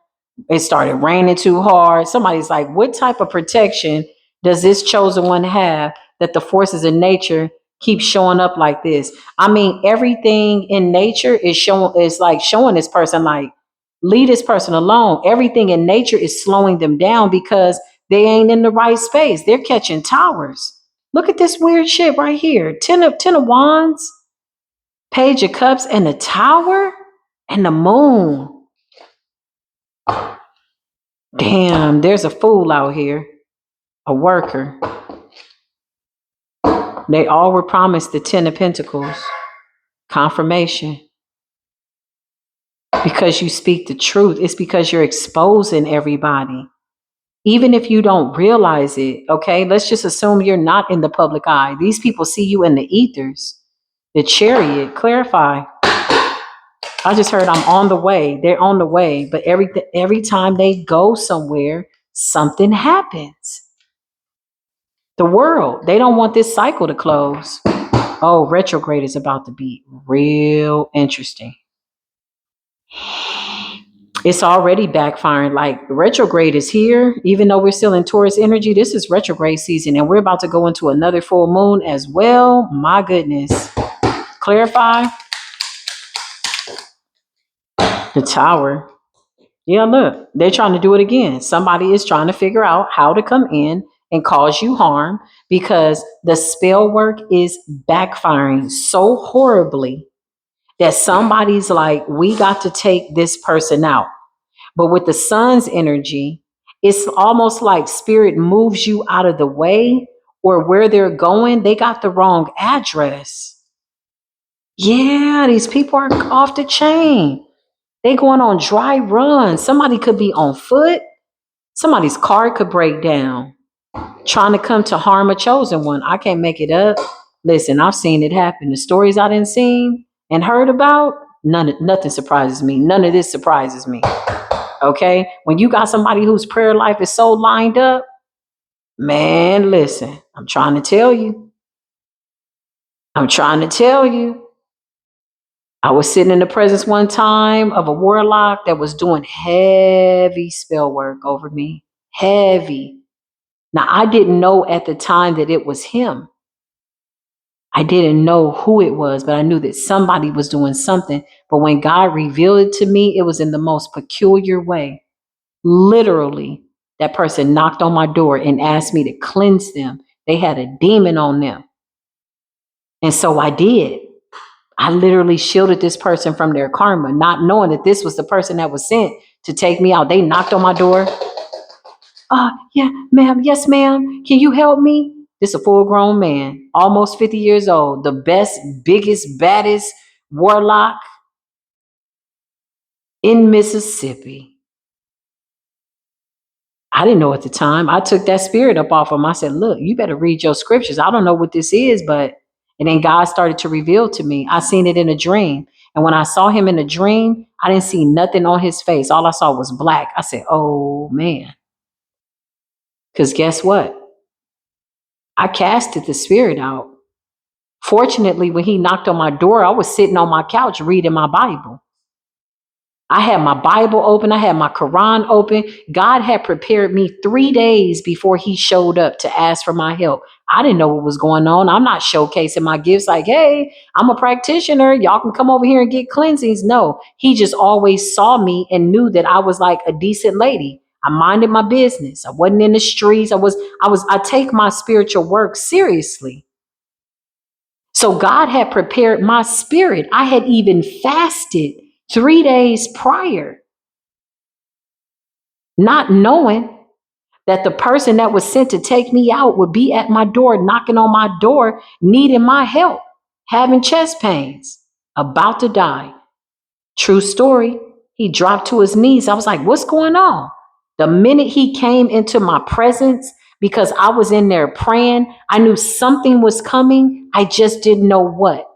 [SPEAKER 1] It started raining too hard. Somebody's like, what type of protection does this chosen one have that the forces in nature keep showing up like this? I mean, everything in nature is showing this person like, leave this person alone. Everything in nature is slowing them down because they ain't in the right space. They're catching towers. Look at this weird shit right here. Ten of Wands, Page of Cups, and the Tower, and the Moon. Damn, there's a fool out here, a worker. They all were promised the Ten of Pentacles. Confirmation. Because you speak the truth. It's because you're exposing everybody. Even if you don't realize it, okay? Let's just assume you're not in the public eye. These people see you in the ethers. The Chariot. Clarify. I just heard I'm on the way. They're on the way. But every time they go somewhere, something happens. The world, they don't want this cycle to close. Oh, retrograde is about to be real interesting. It's already backfiring. Like, retrograde is here. Even though we're still in Taurus energy, this is retrograde season. And we're about to go into another full moon as well. My goodness. Clarify. The Tower. Yeah, look, they're trying to do it again. Somebody is trying to figure out how to come in and cause you harm because the spell work is backfiring so horribly that somebody's like, we got to take this person out. But with the sun's energy It's almost like spirit moves you out of the way, or where they're going, they got the wrong address. Yeah, these people are off the chain. They going on dry runs. Somebody could be on foot. Somebody's car could break down trying to come to harm a chosen one. I can't make it up. Listen, I've seen it happen. The stories I didn't seen and heard about, nothing surprises me. None of this surprises me. Okay? When you got somebody whose prayer life is so lined up, man, listen, I'm trying to tell you. I'm trying to tell you. I was sitting in the presence one time of a warlock that was doing heavy spell work over me. Heavy. Now, I didn't know at the time that it was him. I didn't know who it was, but I knew that somebody was doing something. But when God revealed it to me, it was in the most peculiar way. Literally, that person knocked on my door and asked me to cleanse them. They had a demon on them. And so I did. I literally shielded this person from their karma, not knowing that this was the person that was sent to take me out. They knocked on my door. Yeah, ma'am. Yes, ma'am. Can you help me? This is a full grown man, almost 50 years old, the best, biggest, baddest warlock in Mississippi. I didn't know at the time. I took that spirit up off him. I said, look, you better read your scriptures. I don't know what this is, but, and then God started to reveal to me. I seen it in a dream. And when I saw him in a dream, I didn't see nothing on his face. All I saw was black. I said, oh man. Because guess what? I casted the spirit out. Fortunately, when he knocked on my door, I was sitting on my couch reading my Bible. I had my Bible open. I had my Quran open. God had prepared me 3 days before he showed up to ask for my help. I didn't know what was going on. I'm not showcasing my gifts like, hey, I'm a practitioner. Y'all can come over here and get cleansings. No, he just always saw me and knew that I was like a decent lady. I minded my business. I wasn't in the streets. I take my spiritual work seriously. So God had prepared my spirit. I had even fasted 3 days prior, not knowing that the person that was sent to take me out would be at my door, knocking on my door, needing my help, having chest pains, about to die. True story. He dropped to his knees. I was like, what's going on? The minute he came into my presence, because I was in there praying, I knew something was coming. I just didn't know what.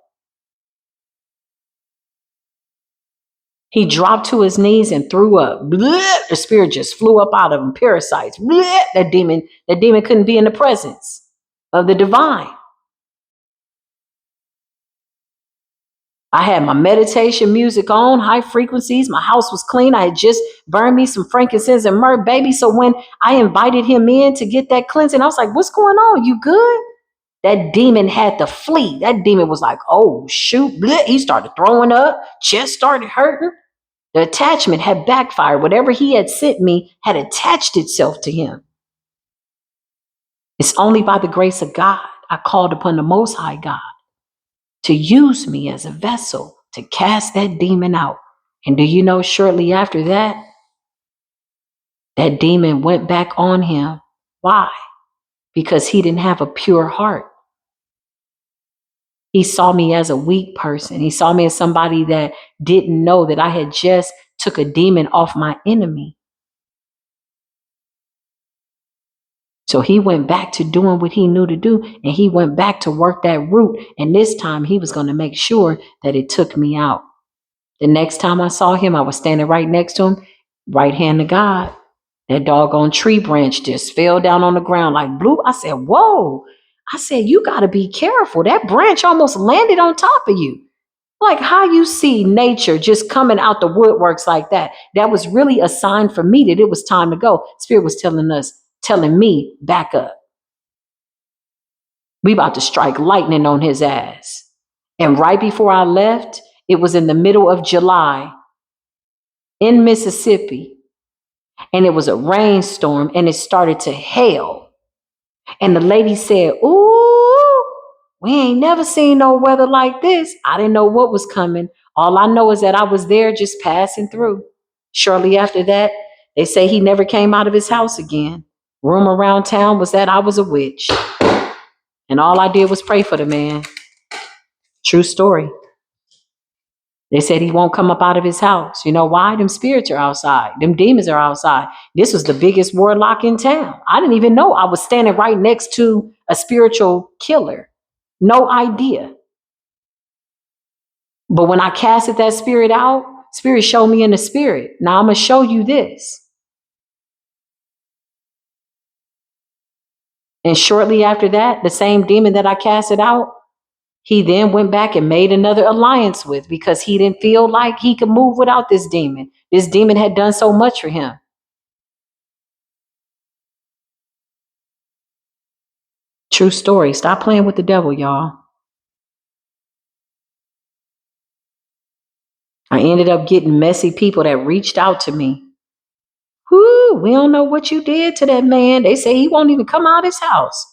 [SPEAKER 1] He dropped to his knees and threw up. Blech, the spirit just flew up out of him. Parasites. Blech, that demon couldn't be in the presence of the divine. I had my meditation music on, high frequencies. My house was clean. I had just burned me some frankincense and myrrh, baby. So when I invited him in to get that cleansing, I was like, what's going on? You good? That demon had to flee. That demon was like, oh, shoot. Blech. He started throwing up. Chest started hurting. The attachment had backfired. Whatever he had sent me had attached itself to him. It's only by the grace of God I called upon the Most High God to use me as a vessel to cast that demon out. And do you know, shortly after that, that demon went back on him. Why? Because he didn't have a pure heart. He saw me as a weak person. He saw me as somebody that didn't know that I had just took a demon off my enemy. So he went back to doing what he knew to do, and he went back to work that root. And this time he was going to make sure that it took me out. The next time I saw him, I was standing right next to him, right hand of God. That doggone tree branch just fell down on the ground like blue. I said, whoa. I said, you got to be careful. That branch almost landed on top of you. Like how you see nature just coming out the woodworks like that. That was really a sign for me that it was time to go. Spirit was telling me, back up. We about to strike lightning on his ass. And right before I left, it was in the middle of July in Mississippi. And it was a rainstorm and it started to hail. And the lady said, ooh, we ain't never seen no weather like this. I didn't know what was coming. All I know is that I was there just passing through. Shortly after that, They say he never came out of his house again. Rumor around town was that I was a witch. And all I did was pray for the man. True story. They said he won't come up out of his house. You know why? Them spirits are outside. Them demons are outside. This was the biggest warlock in town. I didn't even know I was standing right next to a spiritual killer. No idea. But when I casted that spirit out, spirit showed me in the spirit. Now I'm going to show you this. And shortly after that, the same demon that I casted out, he then went back and made another alliance with, because he didn't feel like he could move without this demon. This demon had done so much for him. True story. Stop playing with the devil, y'all. I ended up getting messy people that reached out to me. Whoo, we don't know what you did to that man. They say he won't even come out his house.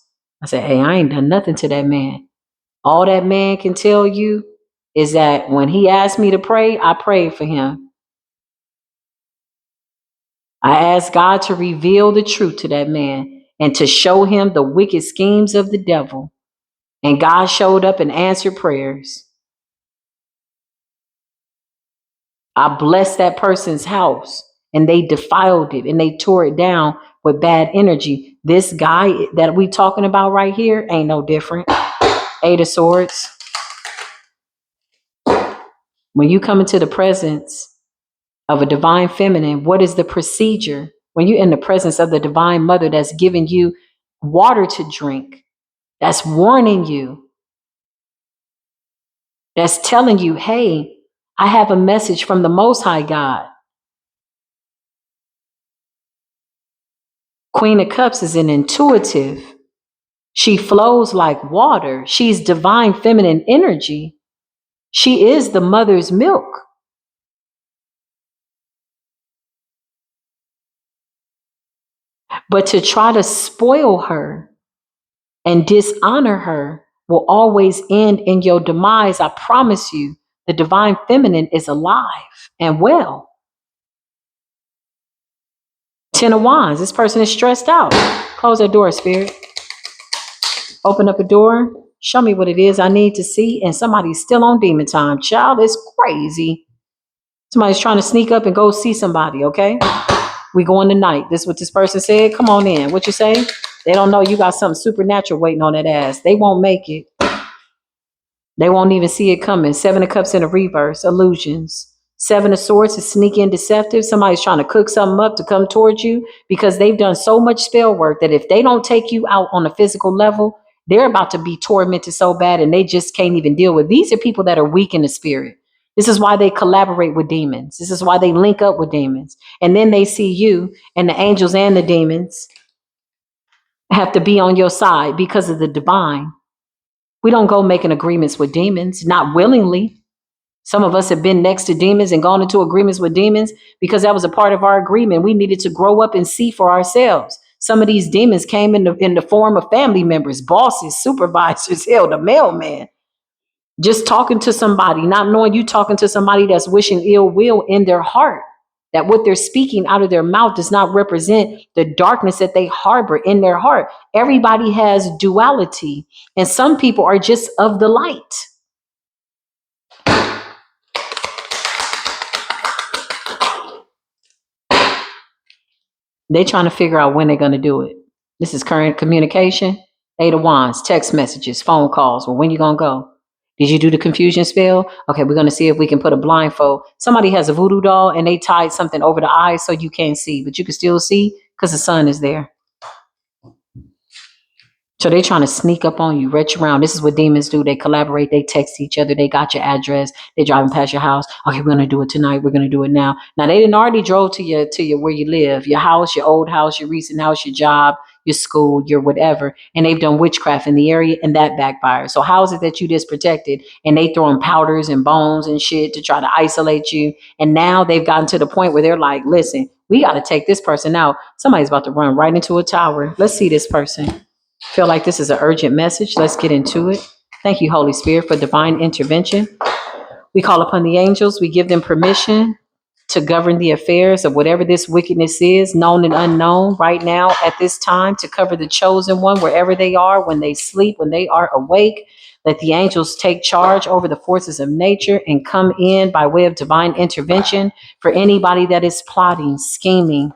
[SPEAKER 1] I said, hey, I ain't done nothing to that man. All that man can tell you is that when he asked me to pray, I prayed for him. I asked God to reveal the truth to that man and to show him the wicked schemes of the devil. And God showed up and answered prayers. I blessed that person's house and they defiled it and they tore it down with bad energy. This guy that we talking about right here ain't no different. Eight of Swords. When you come into the presence of a divine feminine, what is the procedure? When you're in the presence of the divine mother that's giving you water to drink, that's warning you, that's telling you, hey, I have a message from the Most High God. Queen of Cups is an intuitive. She flows like water. She's divine feminine energy. She is the mother's milk. But to try to spoil her and dishonor her will always end in your demise. I promise you, the divine feminine is alive and well. Ten of Wands, this person is stressed out. Close that door, Spirit. Open up a door. Show me what it is I need to see. And somebody's still on demon time. Child, it's crazy. Somebody's trying to sneak up and go see somebody, okay? We going tonight. This is what this person said. Come on in. What you say? They don't know you got something supernatural waiting on that ass. They won't make it. They won't even see it coming. Seven of Cups in a reverse. Illusions. Seven of Swords is sneaky and deceptive. Somebody's trying to cook something up to come towards you because they've done so much spell work that if they don't take you out on a physical level, they're about to be tormented so bad and they just can't even deal with. These are people that are weak in the spirit. This is why they collaborate with demons. This is why they link up with demons. And then they see you, and the angels and the demons have to be on your side because of the divine. We don't go making agreements with demons, not willingly. Some of us have been next to demons and gone into agreements with demons because that was a part of our agreement. We needed to grow up and see for ourselves. Some of these demons came in the form of family members, bosses, supervisors, hell, the mailman. Just talking to somebody, not knowing you talking to somebody that's wishing ill will in their heart, that what they're speaking out of their mouth does not represent the darkness that they harbor in their heart. Everybody has duality, and some people are just of the light. They're trying to figure out when they're going to do it. This is current communication. Eight of Wands, text messages, phone calls. Well, when you going to go? Did you do the confusion spell? Okay, we're going to see if we can put a blindfold. Somebody has a voodoo doll and they tied something over the eyes so you can't see, but you can still see because the sun is there. So they're trying to sneak up on you, retch around. This is what demons do. They collaborate. They text each other. They got your address. They're driving past your house. Okay, we're going to do it tonight. We're going to do it now. Now, they didn't already drove to your where you live, your house, your old house, your recent house, your job, your school, your whatever. And they've done witchcraft in the area and that backfires. So how is it that you just protected and they throwing powders and bones and shit to try to isolate you? And now they've gotten to the point where they're like, listen, we got to take this person out. Somebody's about to run right into a tower. Let's see this person. Feel like this is an urgent message. Let's get into it. Thank you, Holy Spirit, for divine intervention. We call upon the angels. We give them permission to govern the affairs of whatever this wickedness is, known and unknown, right now at this time, to cover the chosen one wherever they are, when they sleep, when they are awake. Let the angels take charge over the forces of nature and come in by way of divine intervention for anybody that is plotting, scheming,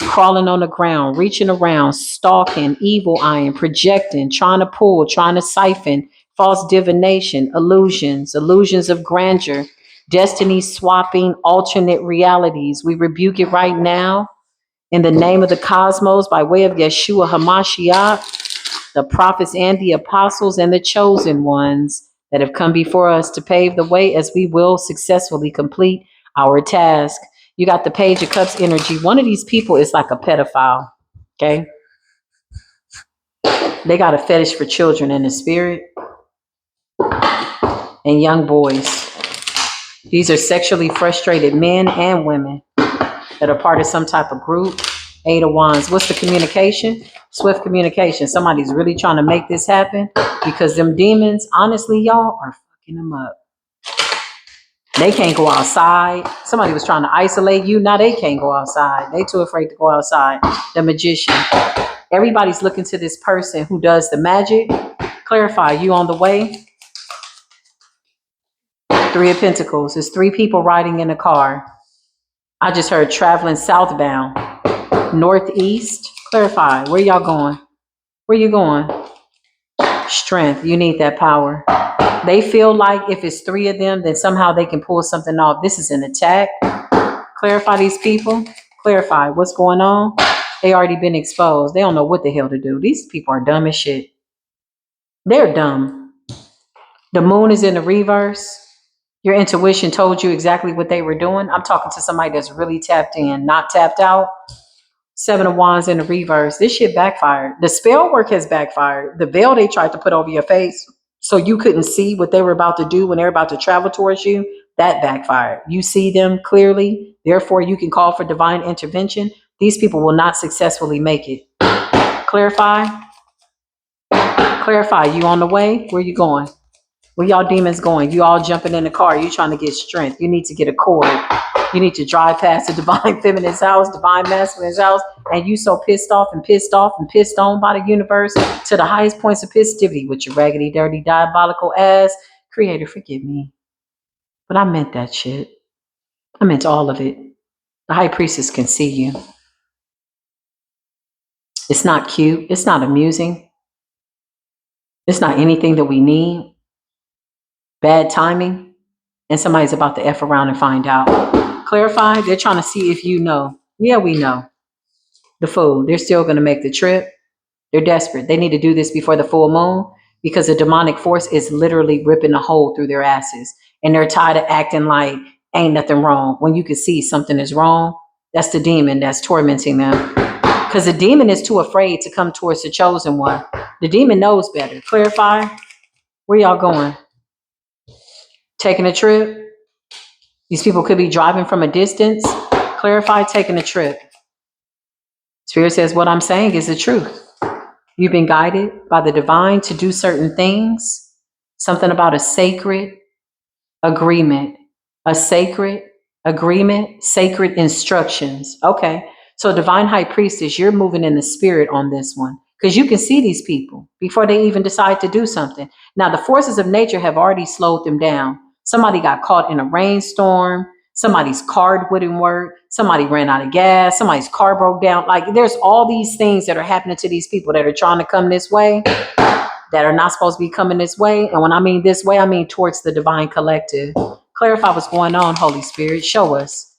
[SPEAKER 1] crawling on the ground, reaching around, stalking, evil eyeing, projecting, trying to pull, trying to siphon, false divination, illusions of grandeur, destiny swapping, alternate realities. We rebuke it right now in the name of the cosmos by way of Yeshua HaMashiach, the prophets and the apostles and the chosen ones that have come before us to pave the way as we will successfully complete our task. You got the Page of Cups energy. One of these people is like a pedophile, okay? They got a fetish for children in the spirit and young boys. These are sexually frustrated men and women that are part of some type of group. Eight of Wands. What's the communication? Swift communication. Somebody's really trying to make this happen because them demons, honestly, y'all, are fucking them up. They can't go outside. Somebody was trying to isolate you. Now they can't go outside. They too afraid to go outside. The magician. Everybody's looking to this person who does the magic. Clarify, you on the way? Three of Pentacles. There's three people riding in a car. I just heard traveling southbound. Northeast. Clarify, where y'all going? Where you going? Strength. You need that power. They feel like if it's three of them, then somehow they can pull something off. This is an attack. Clarify these people. Clarify what's going on. They already been exposed. They don't know what the hell to do. These people are dumb as shit. They're dumb. The moon is in the reverse. Your intuition told you exactly what they were doing. I'm talking to somebody that's really tapped in, not tapped out. Seven of Wands in the reverse. This shit backfired. The spell work has backfired. The veil they tried to put over your face so you couldn't see what they were about to do when they were about to travel towards you, that backfired. You see them clearly. Therefore, you can call for divine intervention. These people will not successfully make it. Clarify. Clarify. You on the way? Where you going? Where y'all demons going? You all jumping in the car. You trying to get strength. You need to get a cord. You need to drive past the divine feminine's house, divine masculine's house, and you so pissed off and pissed on by the universe to the highest points of positivity with your raggedy, dirty, diabolical ass. Creator, forgive me. But I meant that shit. I meant all of it. The high priestess can see you. It's not cute. It's not amusing. It's not anything that we need. Bad timing. And somebody's about to F around and find out. Clarify, they're trying to see if you know. Yeah, we know. The Fool, they're still going to make the trip. They're desperate. They need to do this before the full moon because the demonic force is literally ripping a hole through their asses. And they're tired of acting like ain't nothing wrong. When you can see something is wrong, that's the demon that's tormenting them. Because the demon is too afraid to come towards the chosen one. The demon knows better. Clarify, where y'all going? Taking a trip? These people could be driving from a distance. Clarify, taking a trip. Spirit says what I'm saying is the truth. You've been guided by the divine to do certain things. Something about a sacred agreement. A sacred agreement, sacred instructions. Okay. So divine high priestess, you're moving in the spirit on this one. Because you can see these people before they even decide to do something. Now, the forces of nature have already slowed them down. Somebody got caught in a rainstorm. Somebody's car wouldn't work. Somebody ran out of gas. Somebody's car broke down. Like there's all these things that are happening to these people that are trying to come this way that are not supposed to be coming this way. And when I mean this way, I mean towards the divine collective. Clarify what's going on, Holy Spirit. Show us.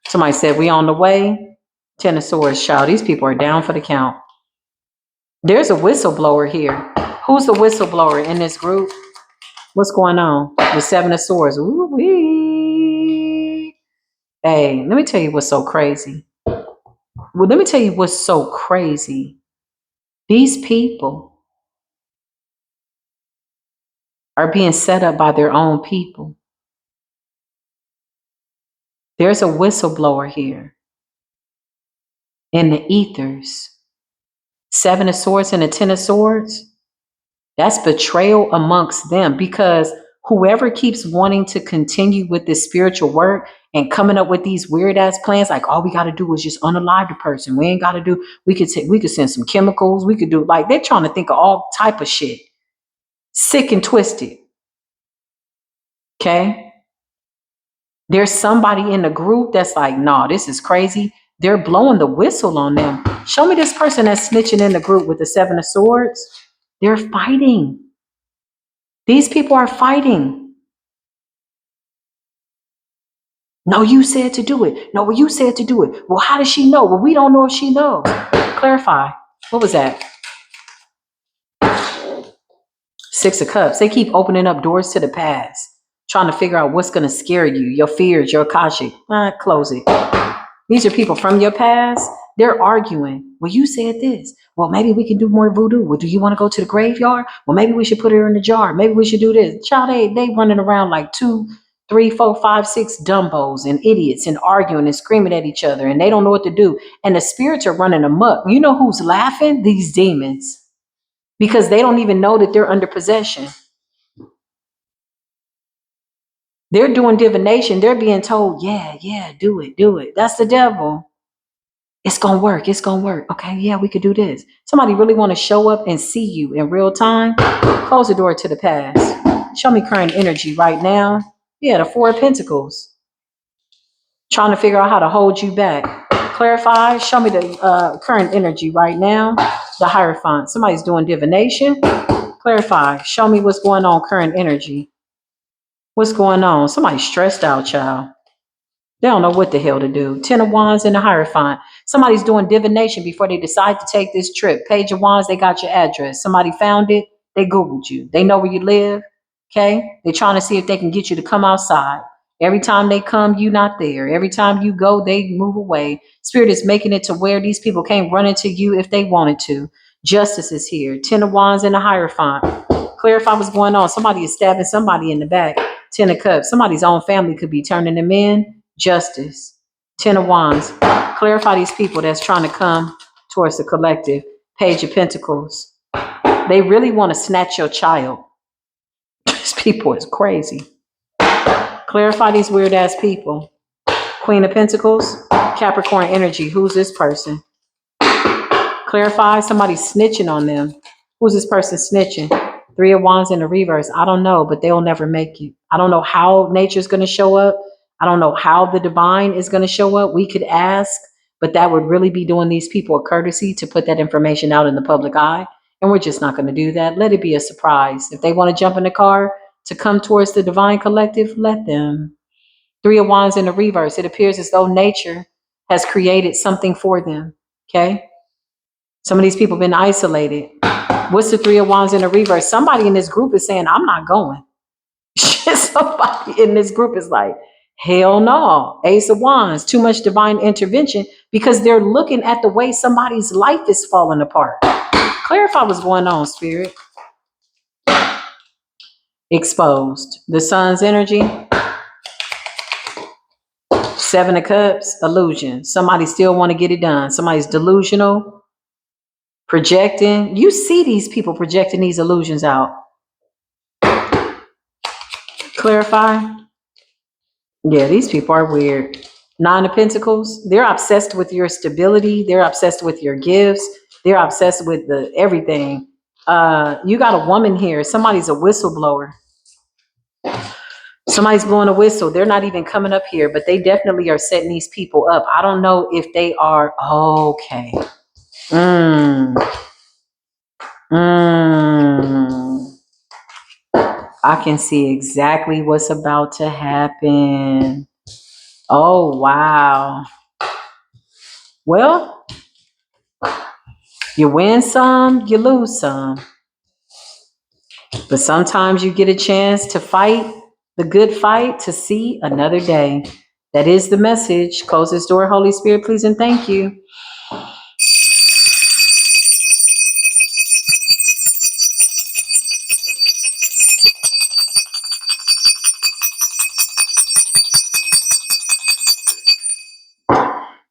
[SPEAKER 1] Somebody said, we on the way. Ten of Swords, child. These people are down for the count. There's a whistleblower here. Who's the whistleblower in this group? What's going on? The Seven of Swords. Ooh-wee. Hey, let me tell you what's so crazy. Well, let me tell you what's so crazy. These people are being set up by their own people. There's a whistleblower here in the ethers. Seven of Swords and the Ten of Swords. That's betrayal amongst them because Whoever keeps wanting to continue with this spiritual work and coming up with these weird ass plans, like all we got to do is just unalive the person. We ain't got to do. We could send some chemicals. We could do like they're trying to think of all type of shit, sick and twisted. Okay, there's somebody in the group that's like, nah, this is crazy. They're blowing the whistle on them. Show me this person that's snitching in the group with the 7 of Swords. They're fighting. These people are fighting. No, you said to do it. No, well, you said to do it. Well, how does she know? Well, we don't know if she knows. Clarify. What was that? 6 of Cups. They keep opening up doors to the past, trying to figure out what's going to scare you, your fears, your Akashic. Close it. These are people from your past. They're arguing. Well, you said this. Well, maybe we can do more voodoo. Well, do you want to go to the graveyard? Well, maybe we should put her in the jar. Maybe we should do this. Child, they running around like 2, 3, 4, 5, 6 dumbos and idiots and arguing and screaming at each other, and they don't know what to do. And the spirits are running amok. You know who's laughing? These demons, because they don't even know that they're under possession. They're doing divination. They're being told, yeah, do it, do it. That's the devil. It's going to work. It's going to work. Okay, yeah, we could do this. Somebody really want to show up and see you in real time? Close the door to the past. Show me current energy right now. Yeah, the 4 of Pentacles. Trying to figure out how to hold you back. Clarify. Show me the current energy right now. The Hierophant. Somebody's doing divination. Clarify. Show me what's going on, current energy. What's going on? Somebody's stressed out, child. They don't know what the hell to do. 10 of Wands and the Hierophant. Somebody's doing divination before they decide to take this trip. Page of Wands, they got your address. Somebody found it. They Googled you. They know where you live. Okay? They're trying to see if they can get you to come outside. Every time they come, you not there. Every time you go, they move away. Spirit is making it to where these people can't run into you if they wanted to. Justice is here. 10 of Wands and the Hierophant. Clarify what's going on. Somebody is stabbing somebody in the back. 10 of Cups. Somebody's own family could be turning them in. Justice. 10 of Wands. Clarify these people that's trying to come towards the collective. Page of Pentacles. They really want to snatch your child. These people is crazy. Clarify these weird ass people. Queen of Pentacles. Capricorn energy. Who's this person? Clarify. Somebody's snitching on them. Who's this person snitching? 3 of Wands in the reverse. I don't know, but they'll never make it. I don't know how nature's going to show up. I don't know how the divine is going to show up. We could ask, but that would really be doing these people a courtesy to put that information out in the public eye. And we're just not going to do that. Let it be a surprise. If they want to jump in the car to come towards the divine collective, let them. 3 of Wands in the reverse. It appears as though nature has created something for them. Okay. Some of these people have been isolated. What's the 3 of Wands in the reverse? Somebody in this group is saying, I'm not going. Somebody in this group is like, hell no. Ace of Wands, too much divine intervention, because they're looking at the way somebody's life is falling apart. Clarify what's going on, Spirit. Exposed. The Sun's energy. 7 of Cups, illusion. Somebody still want to get it done. Somebody's delusional, projecting. You see these people projecting these illusions out. Clarify. Yeah, these people are weird. 9 of Pentacles, they're obsessed with your stability. They're obsessed with your gifts. They're obsessed with the everything. You got a woman here. Somebody's a whistleblower. Somebody's blowing a whistle. They're not even coming up here, but they definitely are setting these people up. I don't know if they are. Okay. I can see exactly what's about to happen. Oh, wow. Well, you win some, you lose some. But sometimes you get a chance to fight the good fight to see another day. That is the message. Close this door, Holy Spirit, please, and thank you.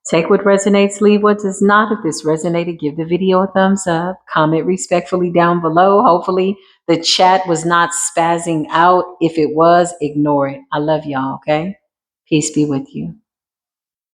[SPEAKER 1] Take what resonates, leave what does not. If this resonated, give the video a thumbs up. Comment respectfully down below. Hopefully the chat was not spazzing out. If it was, ignore it. I love y'all, okay? Peace be with you.